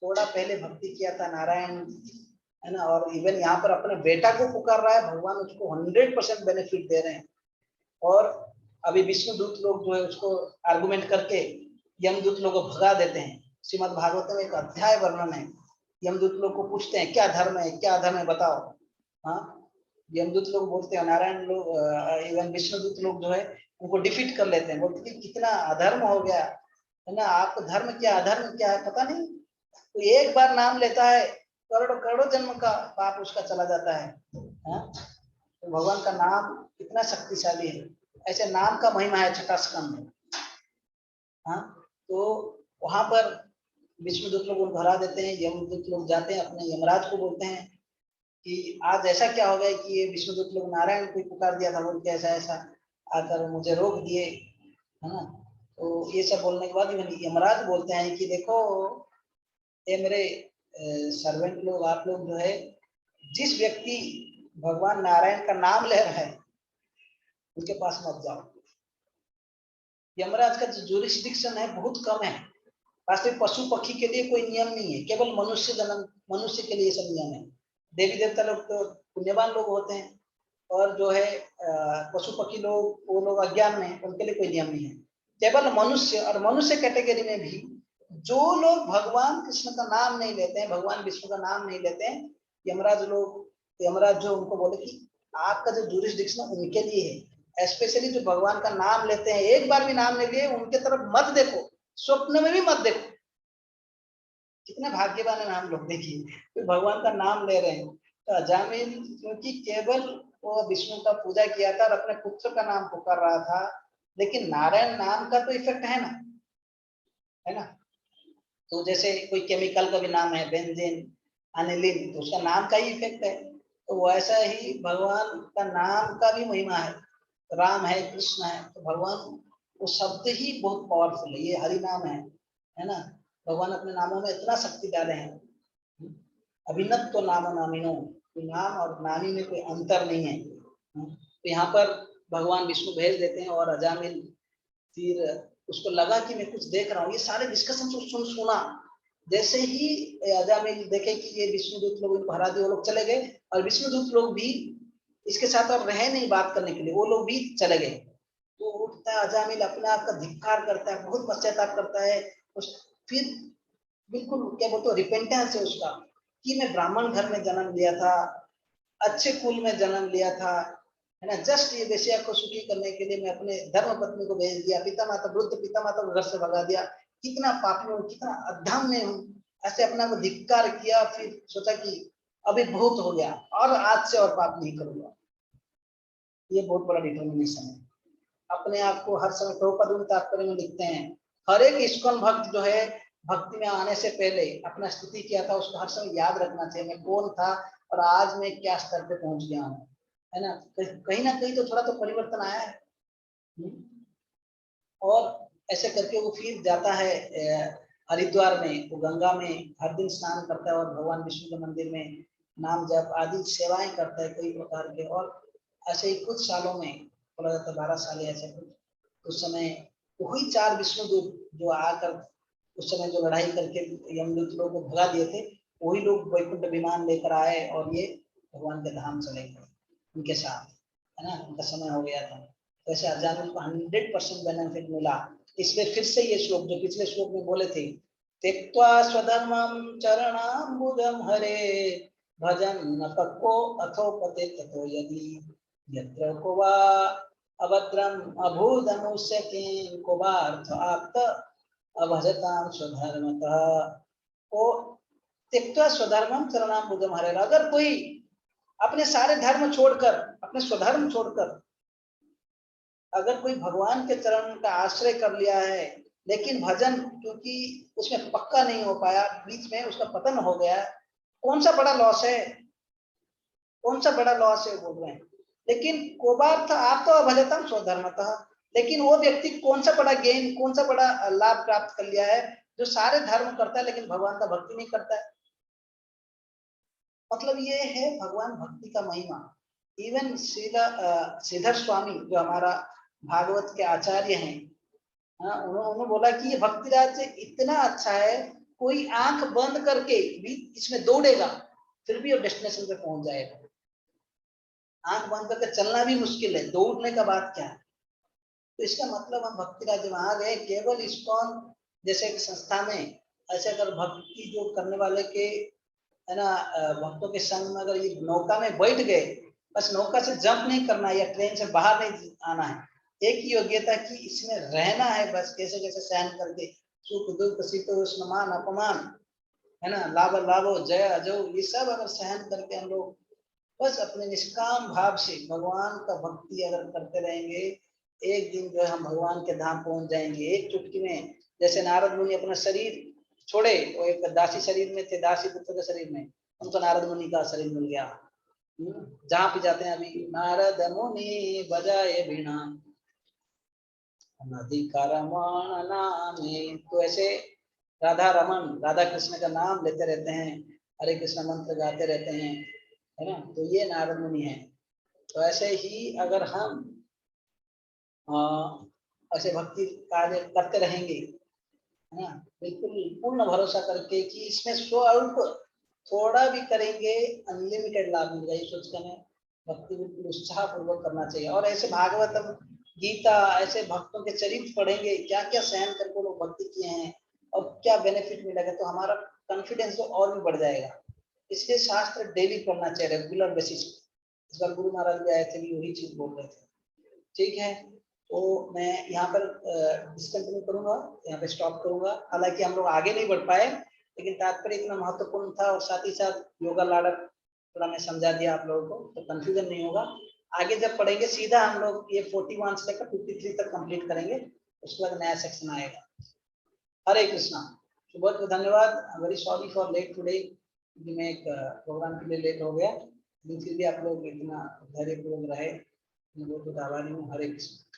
थोड़ा पहले भक्ति किया था नारायण, है ना, और इवन यहाँ पर अपने बेटा को पुकार रहा है, भगवान उसको 100% बेनिफिट दे रहे हैं। और अभी विष्णु दूत लोग जो है उसको आर्गुमेंट करके यमदूत लोग को भगा देते हैं। श्रीमद् भागवत में एक अध्याय वर्णन है, यमदूत लोग को पूछते हैं क्या धर्म है, क्या धर्म है बताओ। हाँ, यमदूत लोग बोलते हैं, नारायण लोग इवन विष्णुदूत लोग जो है उनको डिफीट कर लेते हैं, बोलते हैं कितना अधर्म हो गया है ना, आपको धर्म क्या अधर्म क्या है पता नहीं। तो एक बार नाम लेता है, करोड़ों करोड़ों जन्म का पाप उसका चला जाता है। हाँ? तो भगवान का नाम कितना शक्तिशाली है, ऐसे नाम का महिमा है छठा स्कंद। हाँ, तो वहां पर विष्णुदूत लोग उनको हरा देते हैं, यमदूत लोग जाते हैं अपने यमराज को बोलते हैं कि आज ऐसा क्या हो गया कि ये विष्णुदूत लोग नारायण को पुकार दिया था, बोल के ऐसा ऐसा आकर मुझे रोक दिए, है ना। तो ये सब बोलने के बाद यमराज बोलते हैं कि देखो ये मेरे सर्वेंट लोग, आप लोग जो है जिस व्यक्ति भगवान नारायण का नाम ले रहे हैं उनके पास मत जाओ। यमराज का जो जुरिस्डिक्शन है बहुत कम है, वास्तविक पशु पक्षी के लिए कोई नियम नहीं है, केवल मनुष्य जन्म मनुष्य के लिए सब नियम है। देवी देवता लोग तो पुण्यवान लोग होते हैं, और जो है पशु पक्षी लोग वो लोग अज्ञान में, उनके लिए कोई नियम नहीं है। केवल मनुष्य, और मनुष्य कैटेगरी में भी जो लोग भगवान कृष्ण का नाम नहीं लेते हैं, भगवान विष्णु का नाम नहीं लेते हैं, यमराज जो उनको बोले कि आपका जो जुरिस्डिक्शन उनके लिए है, स्पेशली जो भगवान का नाम लेते हैं, एक बार भी नाम नहीं लिए उनके तरफ मत देखो, स्वप्न में भी मत देखो। कितने भाग्यवान है हम लोग, देखिए तो भगवान का नाम ले रहे हैं। तो अजामिल क्योंकि केवल वो विष्णु का पूजा किया था और अपने पुत्र का नाम पुकार रहा था, लेकिन नारायण नाम का तो इफेक्ट है ना, है ना। तो जैसे कोई केमिकल का भी नाम है बेंजीन, अनिलिन, तो उसका नाम का ही इफेक्ट है। तो वैसा ही भगवान का नाम का भी महिमा है, राम है कृष्ण है, तो भगवान वो शब्द ही बहुत पावरफुल है, ये हरि नाम है ना। भगवान अपने नामों में इतना शक्ति डाले हैं, अभिनव तो नाम नामिनो, नाम और नामी में कोई अंतर नहीं है। तो यहाँ पर भगवान विष्णु भेज देते हैं, और अजामिल फिर उसको लगा कि मैं कुछ देख रहा हूँ, ये सारे डिस्कशन सुना। जैसे ही अजामिल देखे कि ये विष्णुदूत लोग इनको हरा दिए, वो लोग चले गए, और विष्णुदूत लोग भी इसके साथ अब रहे नहीं बात करने के लिए, वो लोग भी चले गए। तो उठता है अजामिल, अपने आप का धिक्कार करता है, बहुत पश्चाताप करता है। फिर बिल्कुल क्या बोलते रिपेंटेंस है उसका, कि मैं ब्राह्मण घर में जन्म लिया था, अच्छे कुल में जन्म लिया था, है ना, जस्ट ये वेश्या को सुखी करने के लिए मैं अपने धर्म पत्नी को भेज दिया, पिता माता वृद्ध पिता माता को घर से भगा दिया, कितना पापी हूँ, कितना अधम में हूँ, ऐसे अपना को धिक्कार किया। फिर सोचा कि अभी बहुत हो गया, और आज से और पाप नहीं करूंगा। ये बहुत बड़ा डिटर्मिनेशन है। अपने आप को हर समय प्रभुपद तात्पर्य में लिखते हैं, हर एक इस्कॉन भक्त जो है भक्ति में आने से पहले अपना स्तुति किया था, उसको हर समय याद रखना चाहिए, मैं कौन था और आज मैं क्या स्तर पे पहुंच गया हूँ, है ना। कहीं ना कहीं तो थोड़ा तो परिवर्तन आया है। और ऐसे करके वो फिर जाता है हरिद्वार में, वो गंगा में हर दिन स्नान करता है, और भगवान विष्णु के मंदिर में नाम जप आदि सेवाएं करता है कई प्रकार के। और ऐसे ही कुछ सालों में, बोला जाता है 12 साल ऐसे कुछ, उस समय वही 4 विष्णुदूत जो आकर उस समय जो लड़ाई करके यमदूत लोग को भगा दिए थे, वही लोग वैकुंठ विमान लेकर आए, और ये भगवान के धाम चले गए उनके साथ, है ना, उनका समय हो गया था। तो ऐसे अजामिल को 100% बेनिफिट मिला। इसलिए फिर से ये श्लोक जो पिछले श्लोक में बोले थे, त्यक्त्वा स्वधर्मं चरणाम्बुजं हरे भजन न पक्को अथोपते ततो यदि यत्र को वा अभद्रम अभूदनुष्य किं को वार्थ आप्त अभजतां स्वधर्मतः। को त्यक्त्वा स्वधर्मं चरणाम्बुजं हरे, अगर कोई अपने सारे धर्म छोड़कर, अपने स्वधर्म छोड़कर अगर कोई भगवान के चरण का आश्रय कर लिया है, लेकिन भजन क्योंकि उसमें पक्का नहीं हो पाया, बीच में उसका पतन हो गया, कौन सा बड़ा लॉस है, कौन सा बड़ा लॉस है बोल रहे हैं। लेकिन कोबार्थ आप तो अभजतम स्वधर्मतः, लेकिन वो व्यक्ति कौन सा बड़ा गेन, कौन सा बड़ा लाभ प्राप्त कर लिया है, जो सारे धर्म करता है लेकिन भगवान का भक्ति नहीं करता है। मतलब ये है भगवान भक्ति का महिमा। इवन श्रीधर स्वामी जो हमारा भागवत के आचार्य हैं, हाँ, उन्होंने बोला कि ये भक्ति राज्य इतना अच्छा है, कोई आंख बंद करके भी इसमें दौड़ेगा फिर भी वो डेस्टिनेशन पे पहुंच जाएगा। आंख बंद करके चलना भी मुश्किल है, दौड़ने का बात क्या है। तो इसका मतलब हम भक्ति राज्य में आ गए। केवल इस्कॉन जैसे एक संस्था में ऐसे अगर भक्ति जो करने वाले के है ना भक्तों के संग में अगर ये नौका में बैठ गए, बस नौका से जंप नहीं करना है या ट्रेन से बाहर नहीं आना है, एक ही योग्यता कि इसमें रहना है, बस कैसे कैसे सहन करके सुख दुख शीतोष्ण मान अपमान है ना लाभ लाभो जय अजो ये सब अगर सहन करके हम लोग बस अपने निष्काम भाव से भगवान का भक्ति अगर करते रहेंगे, एक दिन जो है हम भगवान के धाम पहुंच जाएंगे एक चुटकी में। जैसे नारद मुनि अपना शरीर छोड़े, वो एक दासी शरीर में थे, दासी पुत्र के शरीर में, उनको नारद मुनि का शरीर मिल गया। जहाँ पे जाते हैं अभी नारद मुनि बजाए बीणा नदी का रमण नामे, तो ऐसे राधा रमन राधा कृष्ण का नाम लेते रहते हैं, हरे कृष्ण मंत्र गाते रहते हैं, है ना। तो ये नारद मुनि है। तो ऐसे ही अगर हम ऐसे भक्ति कार्य करते रहेंगे, है ना, बिल्कुल पूर्ण भरोसा करके कि इसमें स्वल्प थोड़ा भी करेंगे अनलिमिटेड लाभ मिल जाए, सोच कर भक्ति बिल्कुल उत्साह पूर्वक करना चाहिए। और ऐसे भागवत गीता ऐसे भक्तों के चरित्र पढ़ेंगे, क्या क्या सहन करके लोग भक्ति किए हैं और क्या बेनिफिट मिलेगा, तो हमारा कॉन्फिडेंस तो और भी बढ़ जाएगा। इसलिए शास्त्र डेली पढ़ना चाहिए रेगुलर बेसिस पे। इस बार गुरु महाराज भी आए थे, भी वही चीज बोल रहे थे। ठीक है, तो मैं यहाँ पर डिस्कंटिन्यू करूंगा, यहाँ पे स्टॉप करूंगा। हालांकि हम लोग आगे नहीं बढ़ पाए, लेकिन तात्पर्य इतना महत्वपूर्ण था और साथ ही साथ योगा लाडक थोड़ा मैं समझा दिया आप लोगों को, तो कंफ्यूजन नहीं होगा। आगे जब पढ़ेंगे सीधा हम लोग ये 41 से लेकर 53 तक कंप्लीट करेंगे, उसके बाद नया सेक्शन आएगा। हरे कृष्णा। तो बहुत बहुत धन्यवाद। Very sorry for late today, क्योंकि मैं एक प्रोग्राम के लिए लेट हो गया, लेकिन फिर भी आप लोग इतना धैर्यपूर्वक रहे, मैं बहुत बहुत आभारी हूँ। हरे कृष्ण।